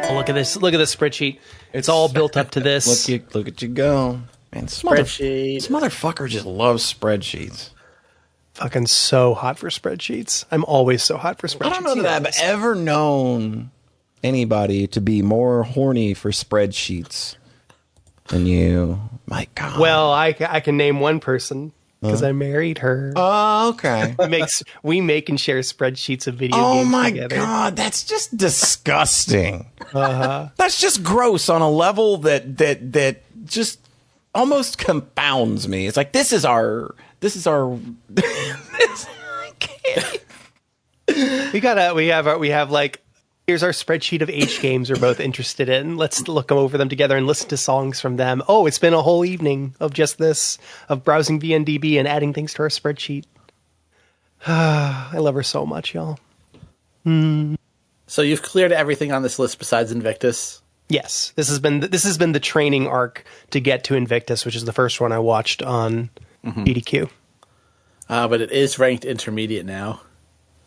Oh, look at this! Look at this spreadsheet. It's all built up to this. Look at you go, man! This motherfucker just loves spreadsheets. Fucking so hot for spreadsheets. I'm always so hot for spreadsheets. I don't know that I've ever known anybody to be more horny for spreadsheets than you. My God. Well, I can name one person because I married her. Oh, okay. We make and share spreadsheets of video Oh games my together. God, that's just disgusting. That's just gross on a level that just almost confounds me. It's like this is our. I can't. We have like, here's our spreadsheet of H games we're both interested in. Let's look over them together and listen to songs from them. Oh, it's been a whole evening of just this, of browsing VNDB and adding things to our spreadsheet. I love her so much, y'all. So you've cleared everything on this list besides Invictus? Yes, this has been the training arc to get to Invictus, which is the first one I watched on BDQ. But it is ranked intermediate now.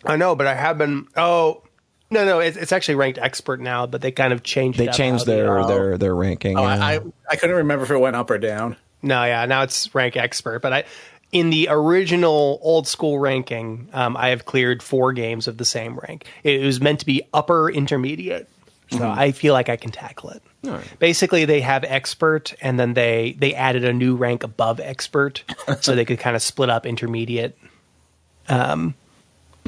I know, but I have been. Oh, no, it's actually ranked expert now, but they kind of changed. They changed their ranking. Oh, I couldn't remember if it went up or down. No, yeah, now it's rank expert. But in the original old school ranking, I have cleared 4 games of the same rank. It was meant to be upper intermediate, so I feel like I can tackle it. Right. Basically, they have expert, and then they added a new rank above expert, so they could kind of split up intermediate.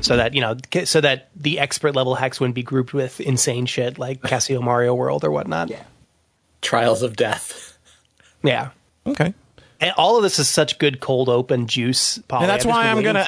So that the expert level hacks wouldn't be grouped with insane shit like Casio Mario World or whatnot. Yeah. Trials of Death. Yeah. Okay. And all of this is such good cold open juice, Polly. And that's why I'm gonna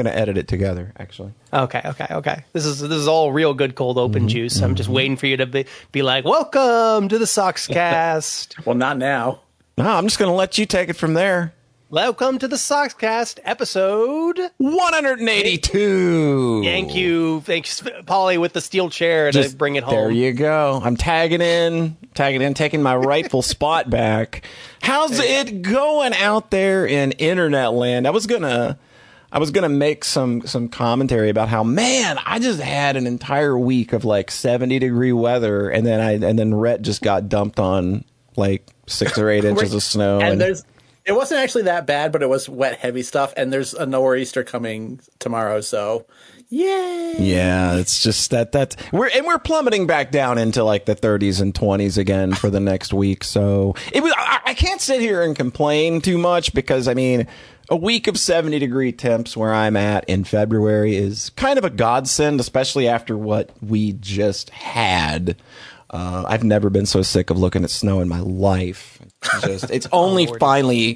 edit it together, actually. Okay. This is all real good cold open juice. I'm just waiting for you to be like, welcome to the Sockscast. Well, not now. No, I'm just gonna let you take it from there. Welcome to the Sockscast, episode 182. Thanks, Polly, with the steel chair to bring it home. There you go. I'm tagging in, taking my rightful spot back. How's it going out there in internet land? I was gonna make some commentary about how, man, I just had an entire week of like 70-degree weather, and then Rhete just got dumped on like 6 or 8 inches of snow. It wasn't actually that bad, but it was wet, heavy stuff, and there's a nor'easter coming tomorrow, so yay! Yeah, it's just that we're plummeting back down into like the 30s and 20s again for the next week. So I can't sit here and complain too much because I mean, a week of 70-degree temps where I'm at in February is kind of a godsend, especially after what we just had. I've never been so sick of looking at snow in my life. It's only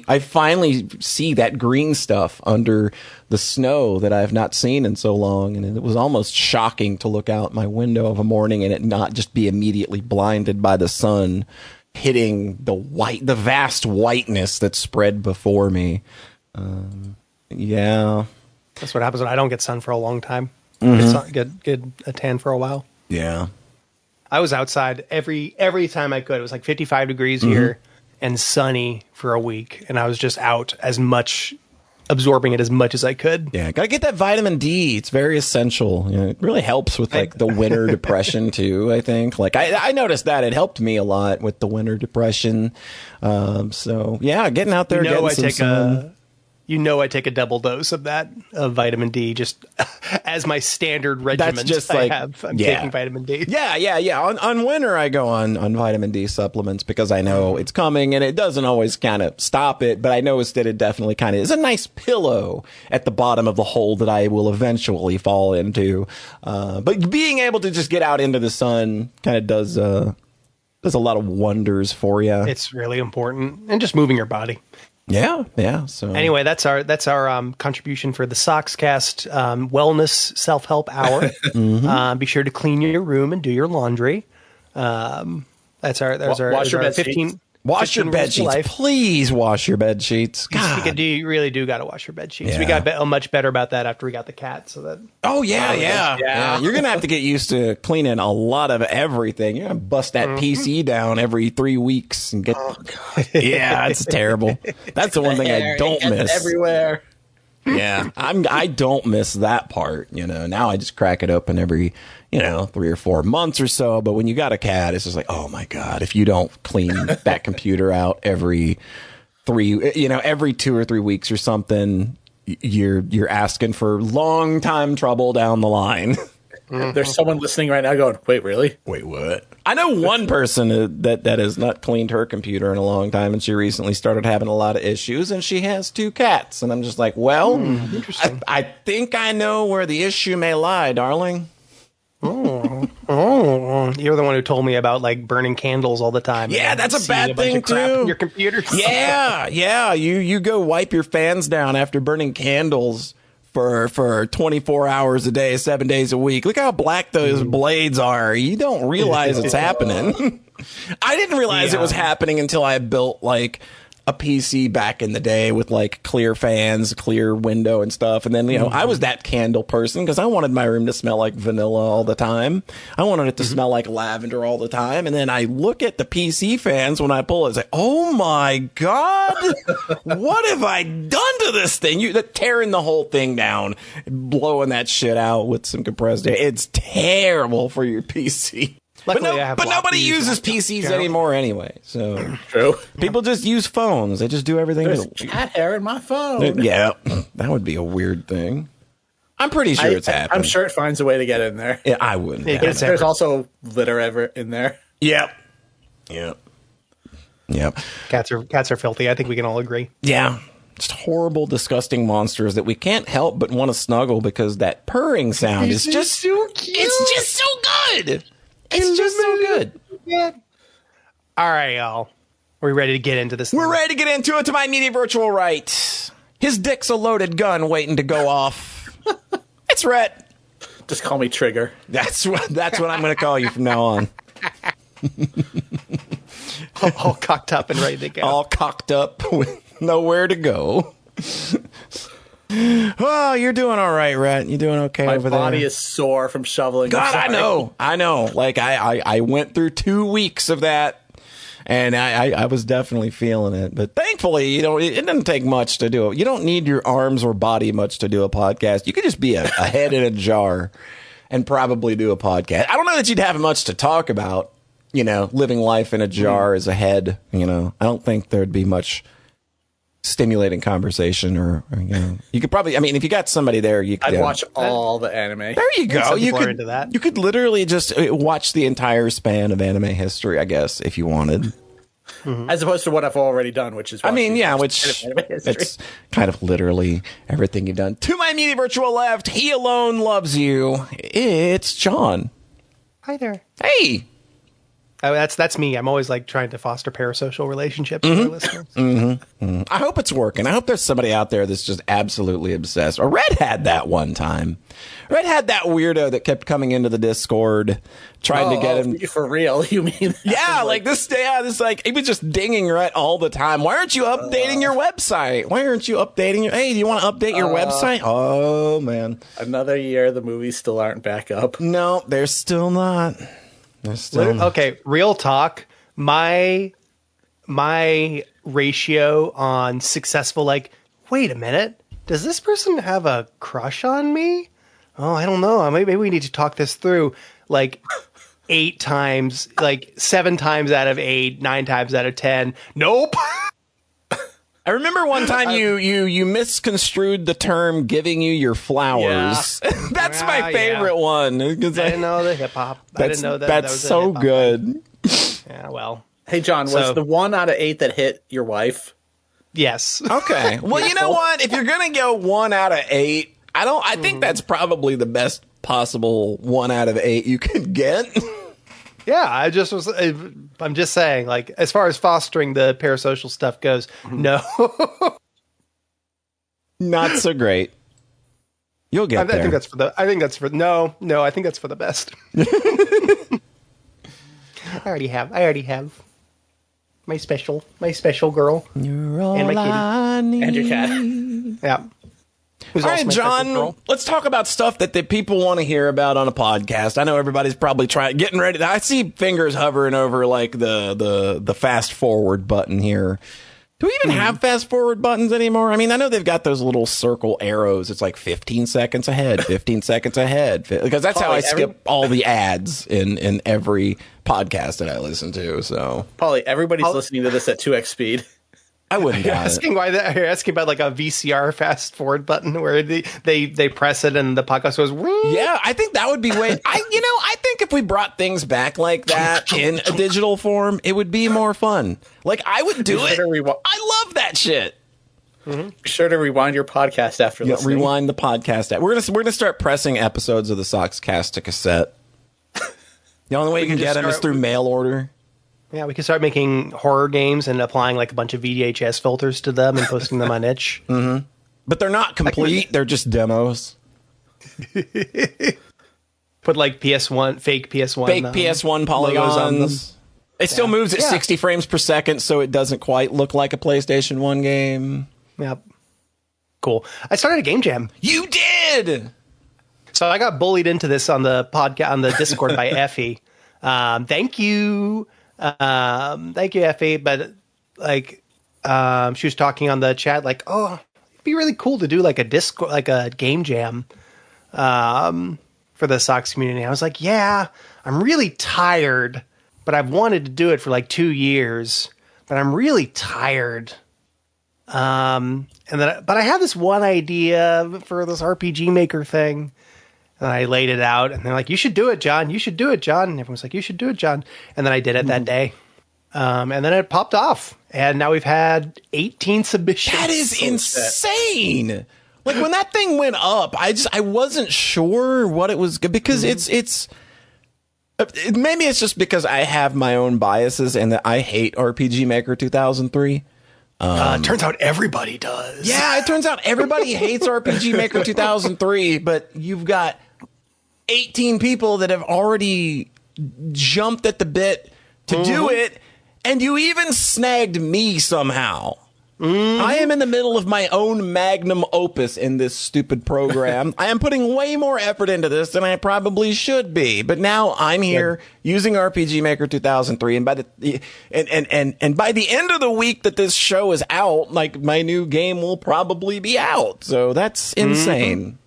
I finally see that green stuff under the snow that I have not seen in so long. And it was almost shocking to look out my window of a morning and it not just be immediately blinded by the sun hitting the vast whiteness that spread before me. Yeah. That's what happens when I don't get sun for a long time. Get a tan for a while. Yeah. I was outside every time I could. It was like 55 degrees here and sunny for a week. And I was just out absorbing it as much as I could. Yeah, gotta get that vitamin D. It's very essential. You know, it really helps with like the winter depression too, I think. Like I noticed that it helped me a lot with the winter depression. So yeah, getting out there, getting some sun. I take a double dose of vitamin D just as my standard regimen. That's just like, I'm taking vitamin D. Yeah. On winter, I go on vitamin D supplements because I know it's coming and it doesn't always kind of stop it. But I noticed that it definitely kind of is a nice pillow at the bottom of the hole that I will eventually fall into. But being able to just get out into the sun kind of does a lot of wonders for you. It's really important. And just moving your body. Yeah. So anyway, that's our contribution for the Sockscast wellness self-help hour. Be sure to clean your room and do your laundry. That's our wash your bed 15. Sheets. Wash your bed sheets. Please wash your bed sheets. God. You really do got to wash your bed sheets. Yeah. We got much better about that after we got the cat. So that. Oh yeah. You're gonna have to get used to cleaning a lot of everything. You're gonna bust that PC down every 3 weeks and get. Oh, God. Yeah, it's terrible. That's the one thing I don't miss. Everywhere. Yeah, I don't miss that part. Now I just crack it open every 3 or 4 months or so. But when you got a cat, it's just like, oh my god, if you don't clean that computer out every 2 or 3 weeks or something, you're asking for long time trouble down the line. There's someone listening right now going, wait, really? Wait, what? I know one person that has not cleaned her computer in a long time, and she recently started having a lot of issues, and she has 2 cats. And I'm just like, well, interesting. I think I know where the issue may lie, darling. Oh, you're the one who told me about like burning candles all the time. Yeah, that's a bad thing too. In your computer. Yeah. You go wipe your fans down after burning candles for 24 hours a day, 7 days a week. Look how black those blades are. You don't realize it's happening. I didn't realize it was happening until I built like a PC back in the day with like clear fans, clear window and stuff. And then, I was that candle person because I wanted my room to smell like vanilla all the time. I wanted it to smell like lavender all the time. And then I look at the PC fans when I pull it. It's like, oh my God, what have I done to this thing? You're tearing the whole thing down, blowing that shit out with some compressed air. It's terrible for your PC. But nobody uses PCs anymore anyway. So true. People just use phones. They just do everything. There's cat hair in my phone. Yeah, that would be a weird thing. I'm pretty sure it's happening. I'm sure it finds a way to get in there. Yeah, I wouldn't. There's also litter ever in there. Yep. Cats are filthy. I think we can all agree. Yeah. Just horrible, disgusting monsters that we can't help but want to snuggle because that purring sound is just so cute. It's just so good. It's just so good. Yeah. All right, y'all. Are we ready to get into this? We're ready to get into it. To my immediate virtual right, his dick's a loaded gun waiting to go off. It's Rhete. Just call me Trigger. That's what I'm going to call you from now on. all cocked up and ready to go. All cocked up with nowhere to go. Oh, you're doing all right, Rhete. You're doing okay over there. My body is sore from shoveling. God, I know. Like, I went through 2 weeks of that, and I was definitely feeling it. But thankfully, it doesn't take much to do it. You don't need your arms or body much to do a podcast. You could just be a head in a jar and probably do a podcast. I don't know that you'd have much to talk about, living life in a jar as a head. I don't think there'd be much stimulating conversation or you could probably, if you got somebody there, you could I'd watch all the anime. There you go. You could literally just watch the entire span of anime history, I guess, if you wanted. As opposed to what I've already done, which is it's kind of literally everything you've done. To my immediate virtual left, he alone loves you. It's John. Hi there. Hey. Oh, that's me. I'm always like trying to foster parasocial relationships with our listeners. I hope it's working. I hope there's somebody out there that's just absolutely obsessed. Or Rhete had that one time. Rhete had that weirdo that kept coming into the Discord trying to get him. For real, you mean? Yeah, this like he was just dinging Rhete all the time. Why aren't you updating your website? Why aren't you updating your? Hey, do you want to update your website? Oh man, another year the movies still aren't back up. No, they're still not. Okay, real talk. My ratio on successful, like, wait a minute, does this person have a crush on me? Oh, I don't know. Maybe we need to talk this through. Like 8 times, like 7 times out of 8, 9 times out of 10. Nope. I remember one time you misconstrued the term "giving you your flowers." Yeah. That's my favorite one. I didn't know the hip hop. I didn't know that. That's was so good. Yeah, well. Hey, John, was the 1 out of 8 that hit your wife? Yes. Okay. Well, you know what? If you're gonna go 1 out of 8, I think that's probably the best possible 1 out of 8 you could get. Yeah, I'm just saying, like, as far as fostering the parasocial stuff goes, no. Not so great. You'll get there. I think that's for the best. I already have my special girl. You're all and my kitty. I need. And your cat. Yeah. All right, John, let's talk about stuff that the people want to hear about on a podcast. I know everybody's probably getting ready. I see fingers hovering over like the fast forward button here. Do we even have fast forward buttons anymore? I mean, I know they've got those little circle arrows. It's like 15 seconds ahead, 15 seconds ahead. Because that's how I skip all the ads in every podcast that I listen to. So, Paulie, everybody's listening to this at 2x speed. I wouldn't You're doubt asking it. you're asking about like a VCR fast forward button where they press it and the podcast goes. Woo! Yeah, I think that would be way. I think if we brought things back like that in a digital form, it would be more fun. Like I would do it. I love that shit. Be sure to rewind your podcast after listening. Rewind the podcast. We're gonna start pressing episodes of the Sockscast to cassette. The only way you can get them is through mail order. Yeah, we can start making horror games and applying like a bunch of VHS filters to them and posting them on itch. Mm-hmm. But they're not complete. They're just demos. Put like PS1, fake PS1 polygons. It still moves at 60 frames per second, so it doesn't quite look like a PlayStation 1 game. Yep. Cool. I started a game jam. You did! So I got bullied into this on the podcast, on the Discord by Effie. Thank you. Thank you, Effie. But like, she was talking on the chat, like, oh, it'd be really cool to do like a Discord, like a game jam, for the Sox community. I was like, yeah, I'm really tired, but I've wanted to do it for like 2 years, but I'm really tired. But I have this one idea for this RPG Maker thing. And I laid it out, and they're like, you should do it, John. You should do it, John. And everyone's like, you should do it, John. And then I did it that day. And then it popped off. And now we've had 18 submissions. That is insane. Like, when that thing went up, I wasn't sure what it was, because maybe it's just because I have my own biases and that I hate RPG Maker 2003. Turns out everybody does. Yeah, it turns out everybody hates RPG Maker 2003, but you've got 18 people that have already jumped at the bit to do it, and you even snagged me somehow. I am in the middle of my own magnum opus in this stupid program. I am putting way more effort into this than I probably should be. But now I'm here using RPG Maker 2003, and by the and by the end of the week that this show is out, like, my new game will probably be out. So that's insane.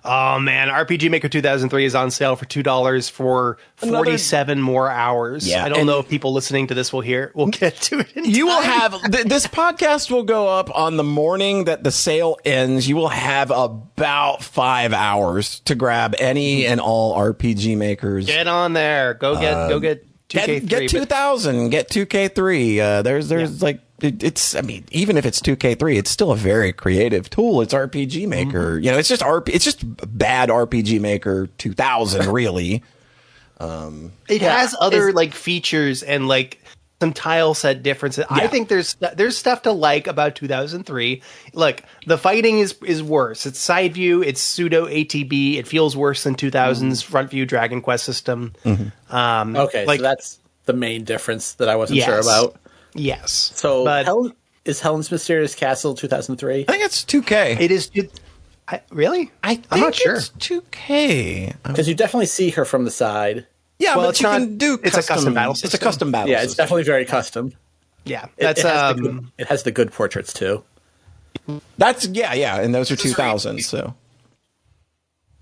Oh man, RPG Maker 2003 is on sale for $2 for 47 more hours. Yeah, I don't know if people listening to this will get to it. You will have this podcast will go up on the morning that the sale ends. You will have about 5 hours to grab any and all RPG Makers. Get on there. Go get 2K3. Get 2000. Get 2K3. There's like. I mean, even if it's 2K3, it's still a very creative tool. It's RPG Maker. You know, it's just bad RPG Maker 2000, really. It has other like features and like some tile set differences. Yeah. I think there's stuff to like about 2003. Look, the fighting is worse. It's side view. It's pseudo ATB. It feels worse than 2000's front view Dragon Quest system. Okay, so that's the main difference that I wasn't sure about. Yes. So is Helen's Mysterious Castle 2003? I think it's 2K. It is. Really? I'm not sure. It's 2K. Because you definitely see her from the side. Yeah, but you can do it's a custom battle system. It's a custom battle system. Yeah, it's definitely very custom. Yeah. That's it has the good portraits too. That's and those are 2000s, so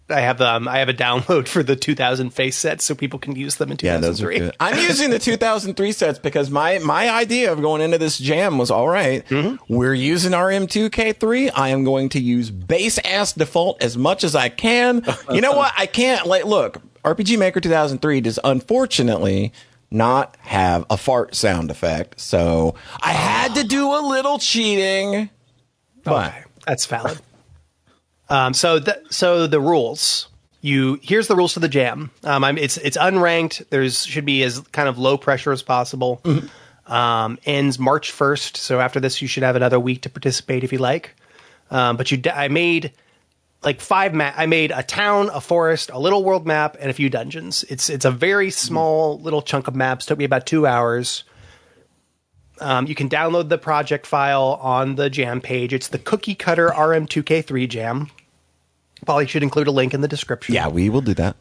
I have a download for the 2000 face sets so people can use them in 2003. Yeah, those are good. I'm using the 2003 sets because my idea of going into this jam was, all right, we're using our M2K3. I am going to use base ass default as much as I can. You know what? I can't look, RPG Maker 2003 does unfortunately not have a fart sound effect. So I had to do a little cheating. But that's valid. So the rules. Here's the rules to the jam. It's unranked. Should be as kind of low pressure as possible. Ends March 1st. So after this, you should have another week to participate if you like. I made like 5 I made a town, a forest, a little world map, and a few dungeons. It's a very small little chunk of maps. Took me about 2 hours. You can download the project file on the jam page. It's the Cookie Cutter RM2K3 jam. Probably should include a link in the description. Yeah, we will do that.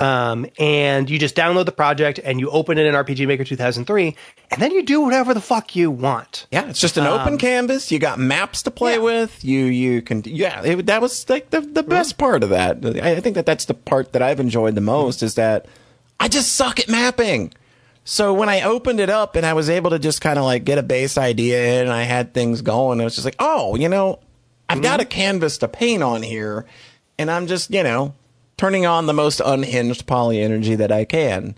And you just download the project and you open it in RPG Maker 2003, and then you do whatever the fuck you want. Yeah, it's just an open canvas. You got maps to play with. You can that was like the best part of that. I think that's the part that I've enjoyed the most is that I just suck at mapping. So when I opened it up and I was able to just kind of like get a base idea and I had things going, it was just like, oh, I've got a canvas to paint on here, and I'm just turning on the most unhinged poly energy that I can,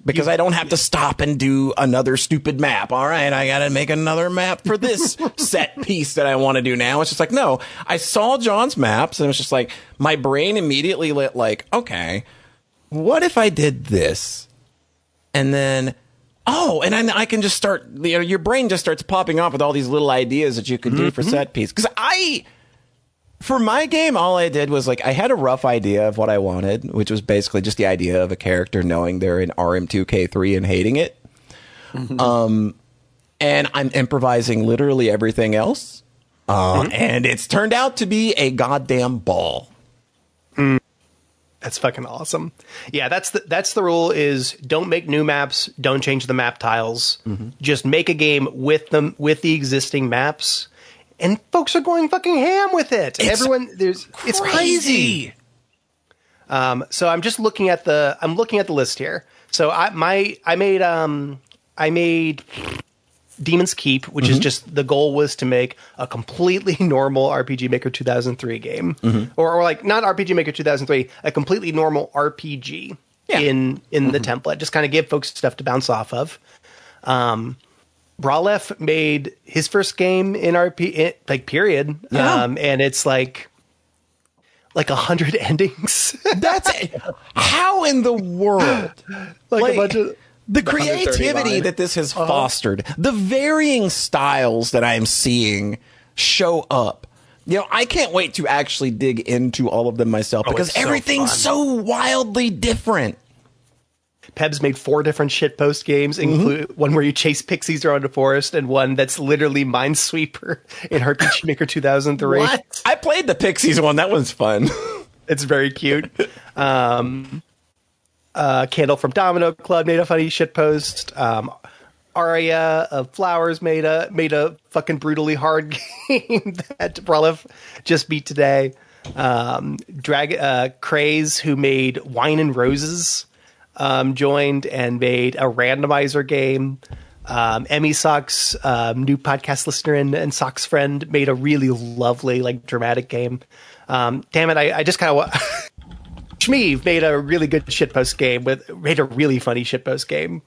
because I don't have to stop and do another stupid map. All right, I got to make another map for this set piece that I want to do now. It's just like, no, I saw John's maps and it was just like, my brain immediately lit like, okay, what if I did this? And then, and then I can just start, your brain just starts popping off with all these little ideas that you could do for set piece. Because for my game, all I did was I had a rough idea of what I wanted, which was basically just the idea of a character knowing they're in RM2K3 and hating it. And I'm improvising literally everything else. And it's turned out to be a goddamn ball. That's fucking awesome. Yeah, that's the rule is don't make new maps, don't change the map tiles. Just make a game with the existing maps. And folks are going fucking ham with it. It's crazy. So I'm just looking at the list here. So I made Demon's Keep, which is just the goal was to make a completely normal RPG Maker 2003 game, or like not RPG Maker 2003, a completely normal RPG in the template. Just kind of give folks stuff to bounce off of. Bralef made his first game in RP, period. Yeah. And it's like 100 endings. That's it. How in the world? A bunch of the creativity that this has fostered, the varying styles that I'm seeing show up. I can't wait to actually dig into all of them myself because everything's so wildly different. Peb's made 4 different shitpost games, include one where you chase pixies around a forest and one that's literally Minesweeper in RPG Maker 2003. What? I played the pixies one. That one's fun. It's very cute. Candle from Domino Club made a funny shitpost. Aria of Flowers made a fucking brutally hard game that Bralef just beat today. Craze, who made Wine and Roses, joined and made a randomizer game. Emmy Socks, new podcast listener and Socks friend, made a really lovely dramatic game. Damn it, I just kind of Shmeev made a really good shitpost game made a really funny shitpost game.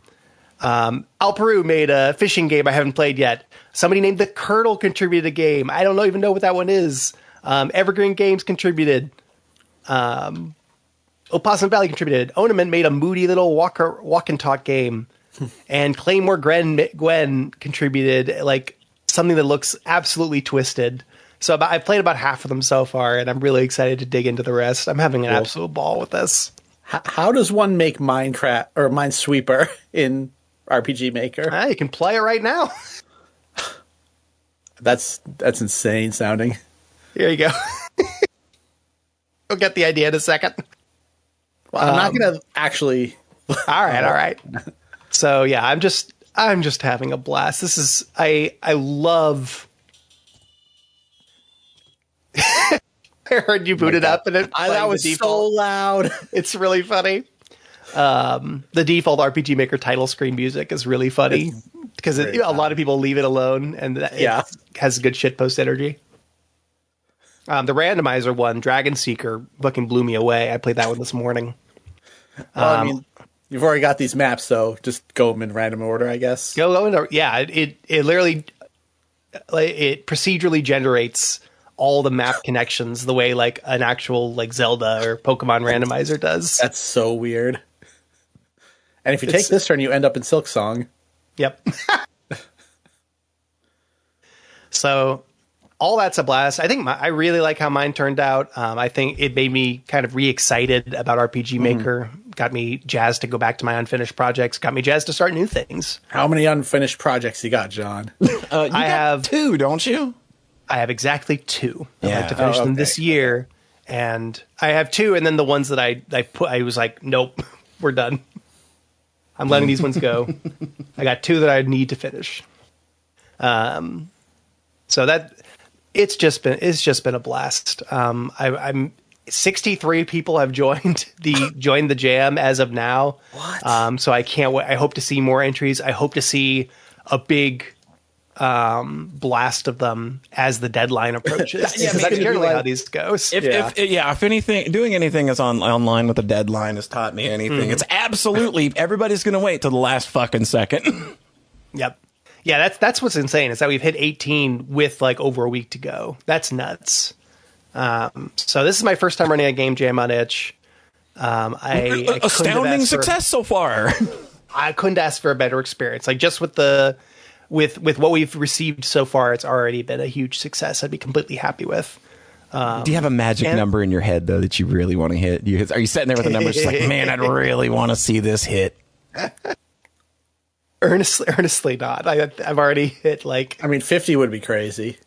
Alperu made a fishing game I haven't played yet. Somebody named The Curdle contributed a game. I don't even know what that one is. Evergreen Games contributed. Opossum Valley contributed. Onaman made a moody little walk and talk game. And Claymore Gwen contributed something that looks absolutely twisted. So I've played about half of them so far, and I'm really excited to dig into the rest. I'm having an absolute ball with this. How does one make Minecraft or Minesweeper in RPG Maker? You can play it right now. That's insane sounding. Here you go. We'll get the idea in a second. Well, I'm not going to actually. All right. So yeah, I'm just having a blast. This is I love. I heard you booted up and that was so loud. It's really funny. The default RPG Maker title screen music is really funny because a lot of people leave it alone and it has good shitpost energy. The randomizer one, Dragon Seeker, fucking blew me away. I played that one this morning. Well, you've already got these maps, so just go them in random order, I guess. Go into it literally it procedurally generates all the map connections the way an actual Zelda or Pokemon randomizer does. That's so weird. And if you take this turn, you end up in Silksong. Yep. So all that's a blast. I think I really like how mine turned out. I think it made me kind of re-excited about RPG Maker. Got me jazzed to go back to my unfinished projects. Got me jazzed to start new things. How many unfinished projects you got, John? I have 2, don't you? I have exactly 2. I'd like to finish them this year. and I have 2, and then the ones that I was like, nope, we're done. I'm letting these ones go. I got 2 that I need to finish. So that it's just been a blast. I'm 63 people have joined the jam as of now. What? So I can't wait. I hope to see more entries. I hope to see a big blast of them as the deadline approaches. Because that's generally how these goes. If anything, doing anything is online with a deadline has taught me anything. It's absolutely everybody's going to wait till the last fucking second. Yep. Yeah, that's what's insane is that we've hit 18 with like over a week to go. That's nuts. So this is my first time running a game jam on itch. I astounding success so far. I couldn't ask for a better experience. Like just with with what we've received so far, it's already been a huge success. I'd be completely happy with. Do you have a magic number in your head though that you really want to hit? Are you sitting there with a number just like, man, I'd really want to see this hit? Earnestly not. I've already hit like. I mean, 50 would be crazy.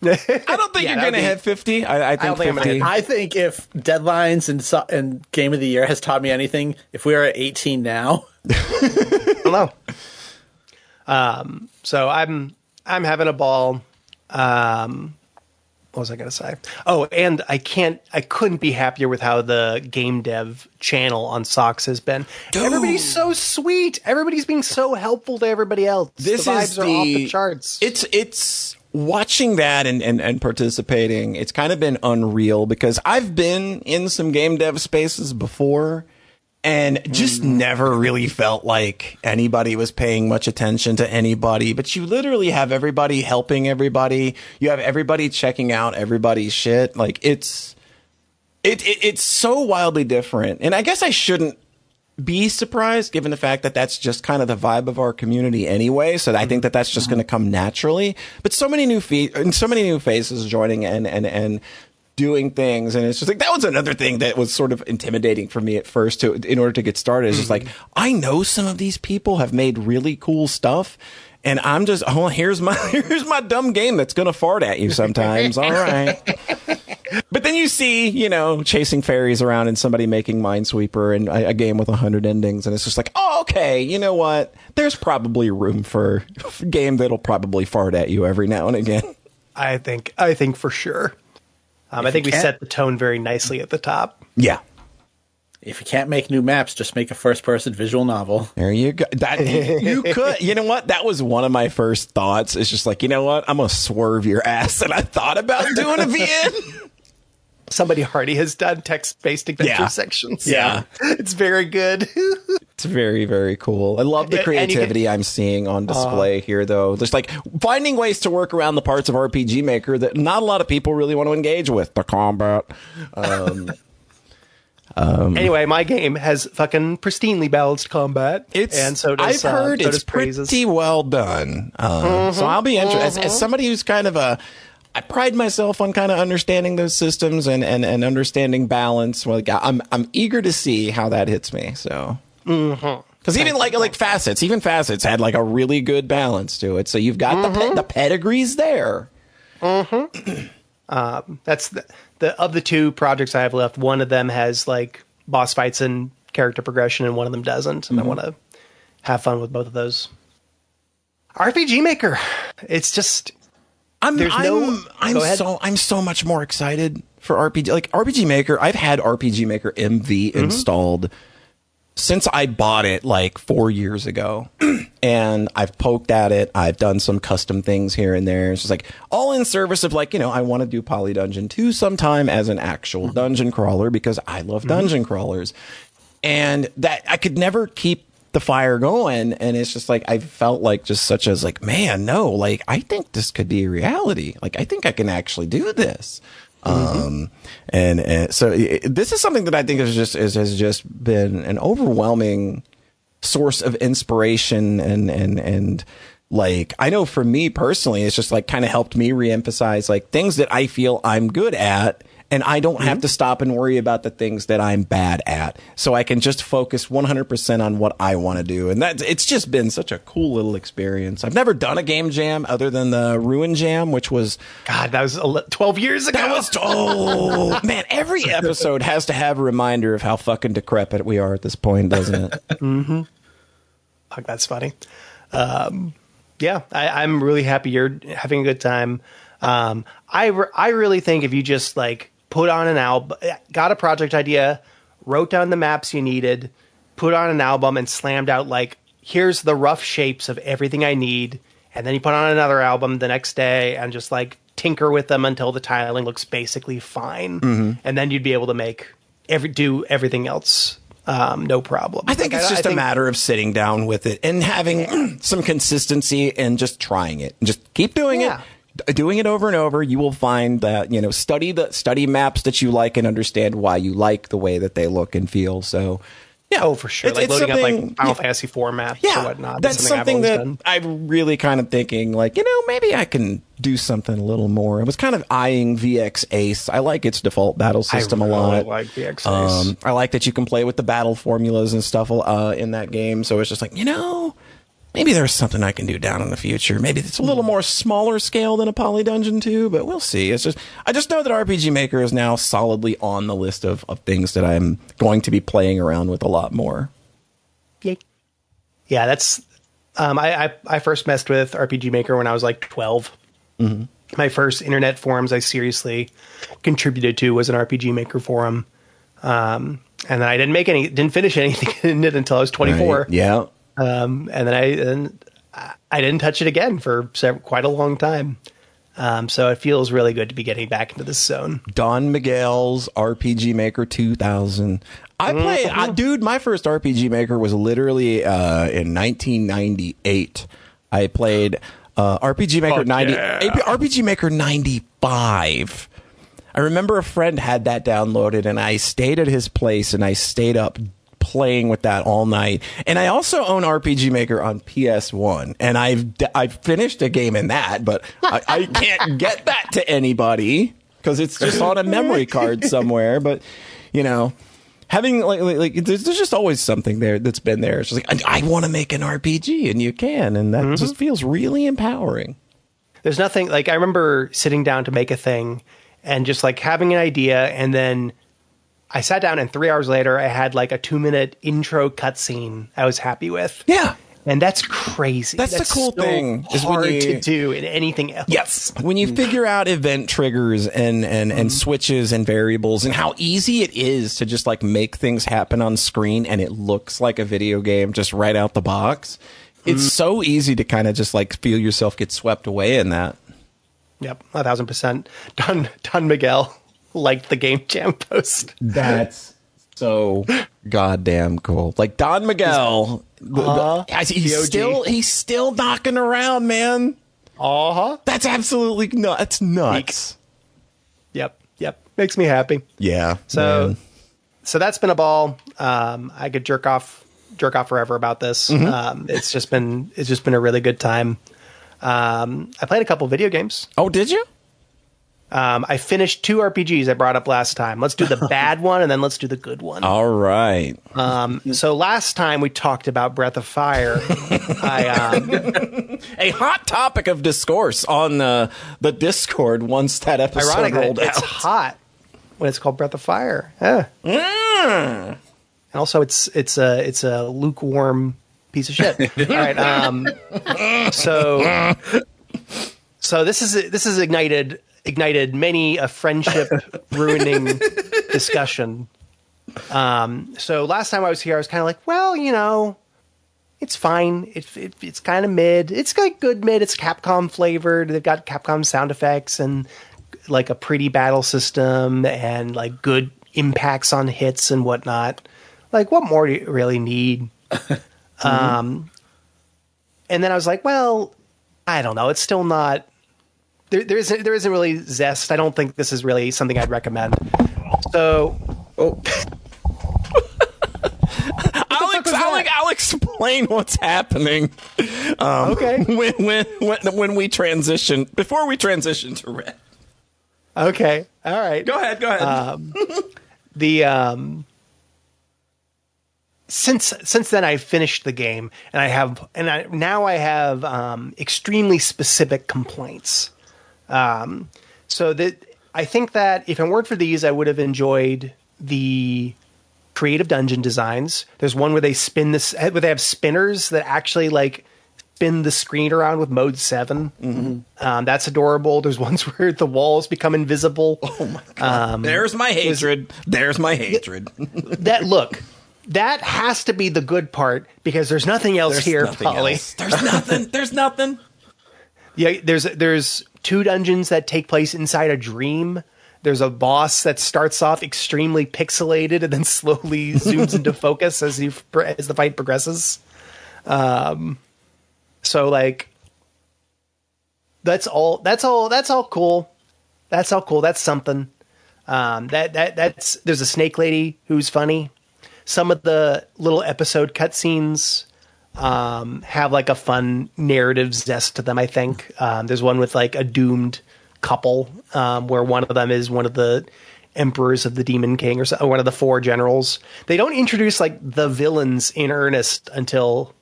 I don't think you're going to hit 50. I think 50. I think if deadlines and game of the year has taught me anything, if we are at 18 now, I don't know. So I'm having a ball. What was I going to say? Oh, and I couldn't be happier with how the game dev channel on Socks has been. Dude. Everybody's so sweet. Everybody's being so helpful to everybody else. The vibes are off the charts. It's watching that and participating. It's kind of been unreal because I've been in some game dev spaces before and just never really felt like anybody was paying much attention to anybody. But you literally have everybody helping everybody. You have everybody checking out everybody's shit. Like it's so wildly different. And I guess I shouldn't be surprised given the fact that that's just kind of the vibe of our community anyway. So I think that that's just going to come naturally. But so many new faces joining and doing things, and it's just like that was another thing that was sort of intimidating for me at first in order to get started. It's just like I know some of these people have made really cool stuff, and I'm just here's my dumb game that's gonna fart at you sometimes. All right. But then you see, chasing fairies around and somebody making Minesweeper and a game with 100 endings, and it's just like, oh, okay, you know what? There's probably room for a game that'll probably fart at you every now and again. I think for sure. I think we set the tone very nicely at the top. Yeah. If you can't make new maps, just make a first-person visual novel. There you go. You could. You know what? That was one of my first thoughts. It's just like, you know what? I'm going to swerve your ass. And I thought about doing a VN. Somebody already has done text-based adventure sections. Yeah. It's very good. It's very, very cool. I love the creativity I'm seeing on display here, though. Just like finding ways to work around the parts of RPG Maker that not a lot of people really want to engage with. The combat. Anyway, my game has fucking pristinely balanced combat. I've heard it's pretty well done. So I'll be interested. As somebody who's kind of I pride myself on kind of understanding those systems and understanding balance. Well, I'm eager to see how that hits me. So. Because even like Facets had like a really good balance to it. So you've got the pedigrees there. That's of the 2 projects I have left. One of them has like boss fights and character progression, and one of them doesn't. And I want to have fun with both of those. RPG Maker, it's just I'm so much more excited for RPG. Like RPG Maker, I've had RPG Maker MV installed since I bought it like 4 years ago, and I've poked at it. I've done some custom things here and there. It's just like all in service of like, I want to do Poly Dungeon 2 sometime as an actual dungeon crawler because I love dungeon crawlers, and that I could never keep the fire going. And it's just like, I felt like just such as like, man, no, like I think this could be reality. Like, I think I can actually do this. And so this is something that I think has just been an overwhelming source of inspiration and like, I know for me personally, it's just like kind of helped me reemphasize like things that I feel I'm good at and I don't have to stop and worry about the things that I'm bad at. So I can just focus 100% on what I want to do. And it's just been such a cool little experience. I've never done a game jam other than the Ruin Jam, which was... God, that was 12 years ago. That was... Oh, man, every episode has to have a reminder of how fucking decrepit we are at this point, doesn't it? Mm-hmm. Fuck, that's funny. Yeah, I'm really happy you're having a good time. I really think if you just like put on an album, got a project idea, wrote down the maps you needed, put on an album and slammed out like, here's the rough shapes of everything I need. And then you put on another album the next day and just like tinker with them until the tiling looks basically fine. Mm-hmm. And then you'd be able to do everything else. No problem. I think it's just a matter of sitting down with it and having some consistency and just trying it. Just keep doing it. Doing it over and over, you will find that, study maps that you like and understand why you like the way that they look and feel. So, yeah. Oh, for sure. Like loading up like Final Fantasy 4 maps or whatnot. That's something that I'm really kind of thinking like, maybe I can do something a little more. I was kind of eyeing VX Ace. I like its default battle system a lot. I like VX Ace. I like that you can play with the battle formulas and stuff in that game. So it's just like, maybe there's something I can do down in the future. Maybe it's a little more smaller scale than a Poly Dungeon 2, but we'll see. I just know that RPG Maker is now solidly on the list of things that I'm going to be playing around with a lot more. Yay. Yeah, that's... I first messed with RPG Maker when I was like 12. Mm-hmm. My first internet forums I seriously contributed to was an RPG Maker forum. And then I didn't finish anything in it until I was 24. Right. Yeah. And then I didn't touch it again for quite a long time. So it feels really good to be getting back into this zone. Don Miguel's RPG Maker 2000. My first RPG Maker was literally in 1998. I played RPG Maker RPG Maker 95. I remember a friend had that downloaded, and I stayed at his place, and I stayed up playing with that all night. And I also own RPG Maker on PS1, and I've finished a game in that, but I can't get that to anybody because it's just on a memory card somewhere. But having like there's just always something there that's been there. It's just like I want to make an RPG, and you can, and that just feels really empowering. There's nothing like I remember sitting down to make a thing and just like having an idea, and then I sat down and 3 hours later, I had like a 2-minute intro cutscene I was happy with. Yeah. And that's crazy. That's the cool thing. It's hard to do in anything else. Yes. When you figure out event triggers and switches and variables and how easy it is to just like make things happen on screen and it looks like a video game just right out the box. It's so easy to kind of just like feel yourself get swept away in that. Yep. 1,000%. Don Miguel liked the Game Jam post. That's so goddamn cool. Like Don Miguel, he's still knocking around, man. That's absolutely nuts. Yep. Makes me happy. Yeah. So that's been a ball. I could jerk off forever about this. It's just been a really good time. I played a couple video games. Oh, did you? I finished 2 RPGs I brought up last time. Let's do the bad one and then let's do the good one. All right. So last time we talked about Breath of Fire. A hot topic of discourse on the Discord once that episode rolled out. It's hot when it's called Breath of Fire. Yeah. And also it's a lukewarm piece of shit. All right. So this is ignited many a friendship ruining discussion. So last time I was here, I was kind of like, well, it's fine. It's kind of mid. It's like good mid. It's Capcom flavored. They've got Capcom sound effects and like a pretty battle system and like good impacts on hits and whatnot. Like, what more do you really need? And then I was like, well, I don't know. It's still not. There isn't really zest. I don't think this is really something I'd recommend. So, I'll explain what's happening. Okay. When we transition, before we transition to Rhete. Okay. All right. Go ahead. Since then I've finished the game and now I have extremely specific complaints. So that I think that if it weren't for these, I would have enjoyed the creative dungeon designs. There's one where they where they have spinners that actually like spin the screen around with mode 7. Mm-hmm. That's adorable. There's ones where the walls become invisible. Oh my god! There's my hatred. That has to be the good part because there's nothing else here, Polly. There's nothing. Yeah, there's 2 dungeons that take place inside a dream. There's a boss that starts off extremely pixelated and then slowly zooms into focus as the fight progresses. So like that's all cool. That's all cool. That's something. There's a snake lady who's funny. Some of the little episode cutscenes have like a fun narrative zest to them, I think. There's one with like a doomed couple where one of them is one of the emperors of the Demon King or one of the 4 generals. They don't introduce like the villains in earnest until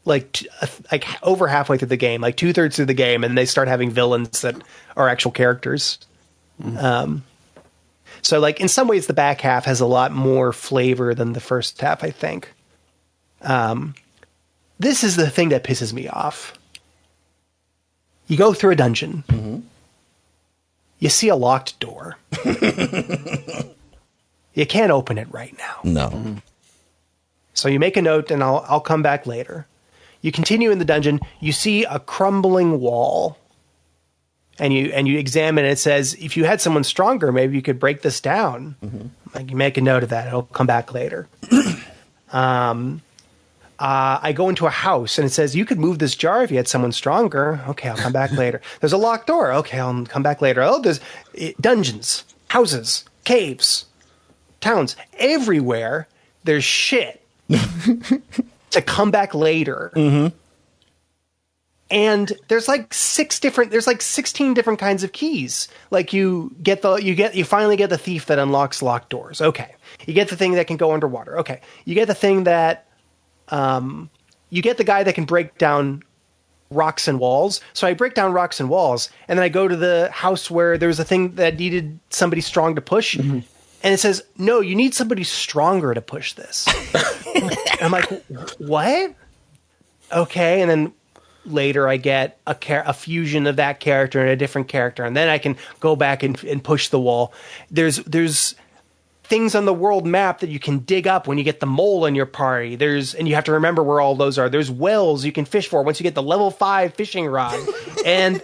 like over halfway through the game, like 2/3 through the game, and they start having villains that are actual characters. Mm-hmm. So like in some ways the back half has a lot more flavor than the first half, I think. This is the thing that pisses me off. You go through a dungeon. Mm-hmm. You see a locked door. You can't open it right now. No. Mm-hmm. So you make a note and I'll come back later. You continue in the dungeon. You see a crumbling wall. And you examine it. It says, if you had someone stronger, maybe you could break this down. Mm-hmm. Like you make a note of that. It'll come back later. I go into a house and it says, you could move this jar if you had someone stronger. Okay, I'll come back later. There's a locked door. Okay, I'll come back later. Oh, there's dungeons, houses, caves, towns. Everywhere there's shit to come back later. Mm-hmm. And there's like 16 different kinds of keys. Like you finally get the thief that unlocks locked doors. Okay. You get the thing that can go underwater. Okay. You get the thing that, you get the guy that can break down rocks and walls. So I break down rocks and walls and then I go to the house where there was a thing that needed somebody strong to push. Mm-hmm. And it says, no, you need somebody stronger to push this. I'm like, what? Okay. And then later I get a fusion of that character and a different character, and then I can go back and push the wall. There's things on the world map that you can dig up when you get the mole in your party. And you have to remember where all those are. There's wells you can fish for once you get the level 5 fishing rod. And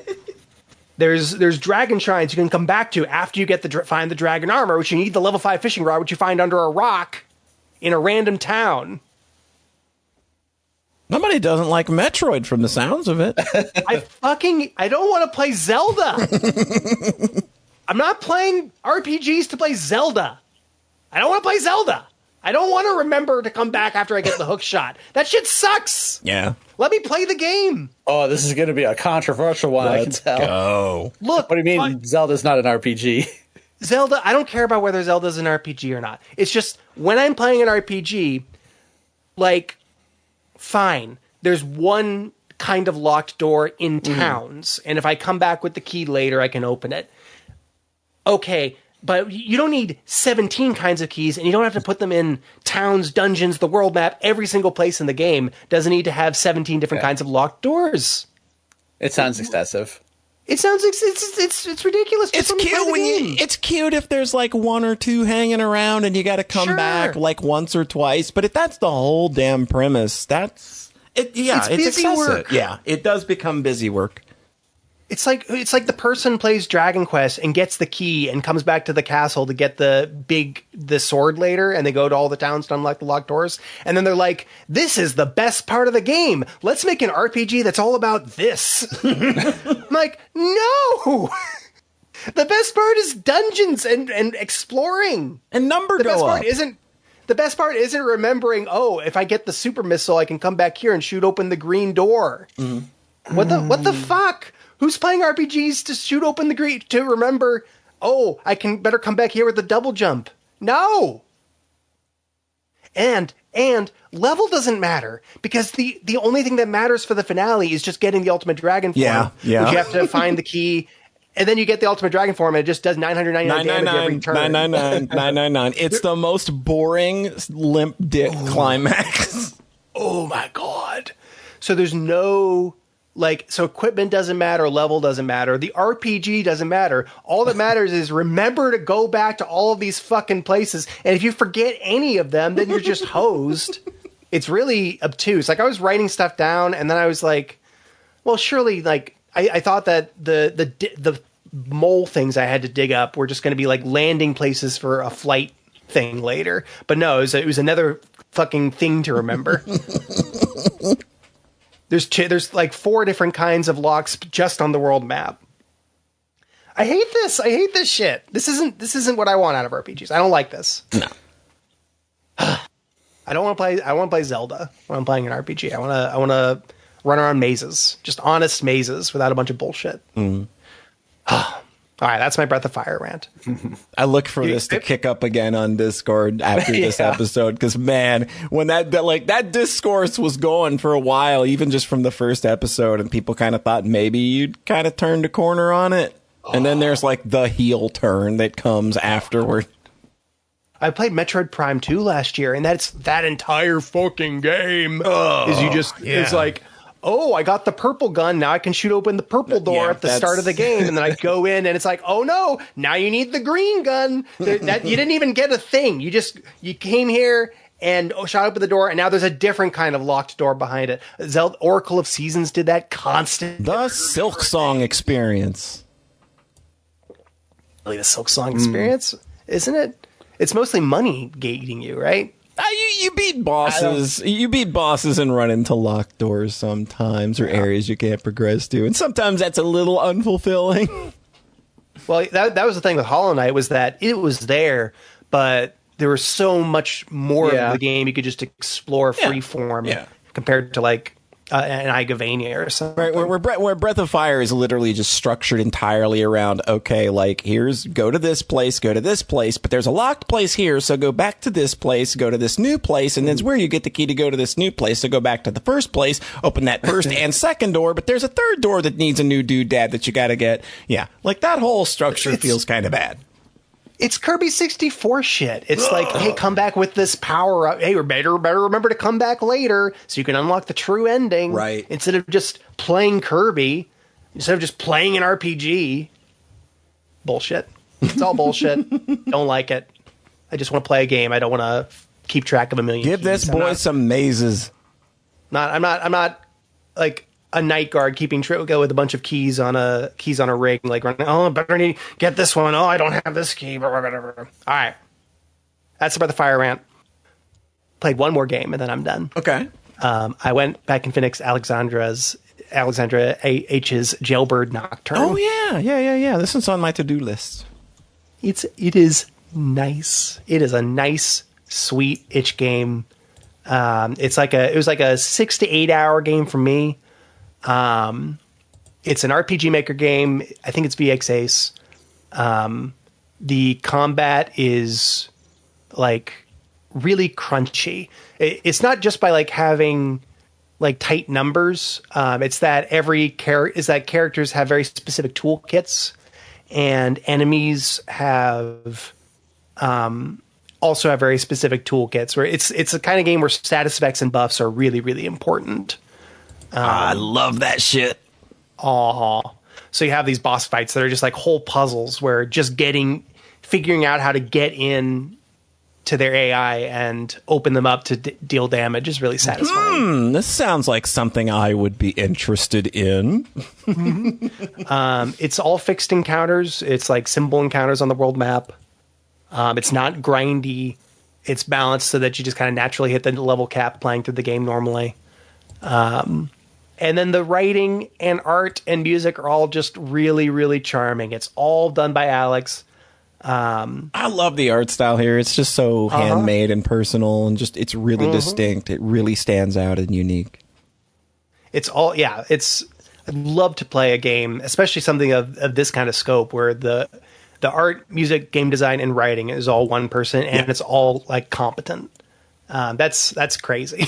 there's dragon shrines you can come back to after you get find the dragon armor, which you need the level 5 fishing rod, which you find under a rock in a random town. Somebody doesn't like Metroid from the sounds of it. I don't want to play Zelda. I'm not playing RPGs to play Zelda. I don't want to play Zelda. I don't want to remember to come back after I get the hook shot. That shit sucks. Yeah. Let me play the game. Oh, this is going to be a controversial one, I can tell. Go. Look. What do you mean Zelda's not an RPG? Zelda, I don't care about whether Zelda's an RPG or not. It's just, when I'm playing an RPG, like, fine, there's one kind of locked door in towns, and if I come back with the key later, I can open it. Okay, but you don't need 17 kinds of keys, and you don't have to put them in towns, dungeons, the world map. Every single place in the game doesn't need to have 17 different kinds of locked doors. It sounds excessive. It sounds it's ridiculous. It's cute it's cute if there's like 1 or 2 hanging around and you got to come back like once or twice. But if that's the whole damn premise, it's busy work. Yeah, it does become busy work. It's like the person plays Dragon Quest and gets the key and comes back to the castle to get the sword later, and they go to all the towns to unlock the locked doors, and then they're like, "This is the best part of the game. Let's make an RPG that's all about this." I'm like, no. The best part is dungeons and exploring. And The best part isn't remembering, oh, if I get the super missile, I can come back here and shoot open the green door. Mm-hmm. What the fuck? Who's playing RPGs to shoot open to remember, oh, I can better come back here with the double jump. No. And level doesn't matter because the only thing that matters for the finale is just getting the ultimate dragon form. Which you have to find the key. And then you get the ultimate dragon form, and it just does 999 damage every turn. 999. It's the most boring limp dick climax. Oh my god! So there's no so equipment doesn't matter, level doesn't matter, the RPG doesn't matter. All that matters is remember to go back to all of these fucking places. And if you forget any of them, then you're just hosed. It's really obtuse. Like I was writing stuff down, and then I was like, well, surely I thought that the mole things I had to dig up were just going to be like landing places for a flight thing later. But no, it was another fucking thing to remember. There's like 4 different kinds of locks just on the world map. I hate this. I hate this shit. This isn't what I want out of RPGs. I don't like this. No. I don't want to play. I want to play Zelda when I'm playing an RPG. I want to run around mazes, just honest mazes without a bunch of bullshit. All right, that's my Breath of Fire rant. I look for this to kick up again on Discord after this episode because, man, when that discourse was going for a while, even just from the first episode, and people kind of thought maybe you'd kind of turned a corner on it, and then there's like the heel turn that comes afterward. I played Metroid Prime 2 last year, and that's that entire fucking game. It's like, oh, I got the purple gun. Now I can shoot open the purple door at the start of the game. And then I go in and it's like, oh no, now you need the green gun. You didn't even get a thing. You came here and shot open the door, and now there's a different kind of locked door behind it. Zelda Oracle of Seasons did that constantly. The Silk Song experience. Really, the Silk Song experience, isn't it? It's mostly money gating you, right? You beat bosses. You beat bosses and run into locked doors sometimes, or areas you can't progress to, and sometimes that's a little unfulfilling. Well, that was the thing with Hollow Knight, was that it was there, but there was so much more of the game you could just explore freeform compared to like an Igavania or something. Right, where Breath of Fire is literally just structured entirely around, okay, like, here's, go to this place, but there's a locked place here, so go back to this place, go to this new place, and that's where you get the key to go to this new place, so go back to the first place, open that first and second door, but there's a third door that needs a new doodad that you gotta get. Yeah, like, that whole structure feels kind of bad. It's Kirby 64 shit. It's like, hey, come back with this power up. Hey, better remember to come back later so you can unlock the true ending. Right. Instead of just playing Kirby, instead of just playing an RPG. Bullshit. It's all bullshit. Don't like it. I just want to play a game. I don't want to keep track of a million Give keys. this boy some mazes. I'm not like a night guard keeping go with a bunch of keys on a ring, like running. Oh, better need get this one. Oh, I don't have this key. All right, that's about the Fire rant. Played one more game and then I'm done. Okay. I went back and finished Alexandra H's Jailbird Nocturne. Oh yeah. This one's on my to-do list. It is nice. It is a nice, sweet itch game. It was like a 6 to 8 hour game for me. It's an RPG Maker game. I think it's VX Ace. The combat is like really crunchy. It's not just by like having like tight numbers. It's that characters have very specific toolkits, and enemies have also have very specific toolkits. Where it's a kind of game where status effects and buffs are really, really important. I love that shit. So you have these boss fights that are just like whole puzzles where just figuring out how to get in to their AI and open them up to deal damage is really satisfying. This sounds like something I would be interested in. It's all fixed encounters. It's like symbol encounters on the world map. It's not grindy. It's balanced so that you just kind of naturally hit the level cap playing through the game normally. And then the writing and art and music are all just really, really charming. It's all done by Alex. I love the art style here. It's just so handmade and personal, and just it's really distinct. It really stands out and unique. I'd love to play a game, especially something of this kind of scope, where the the art, music, game design, and writing is all one person, and it's all like competent. That's crazy.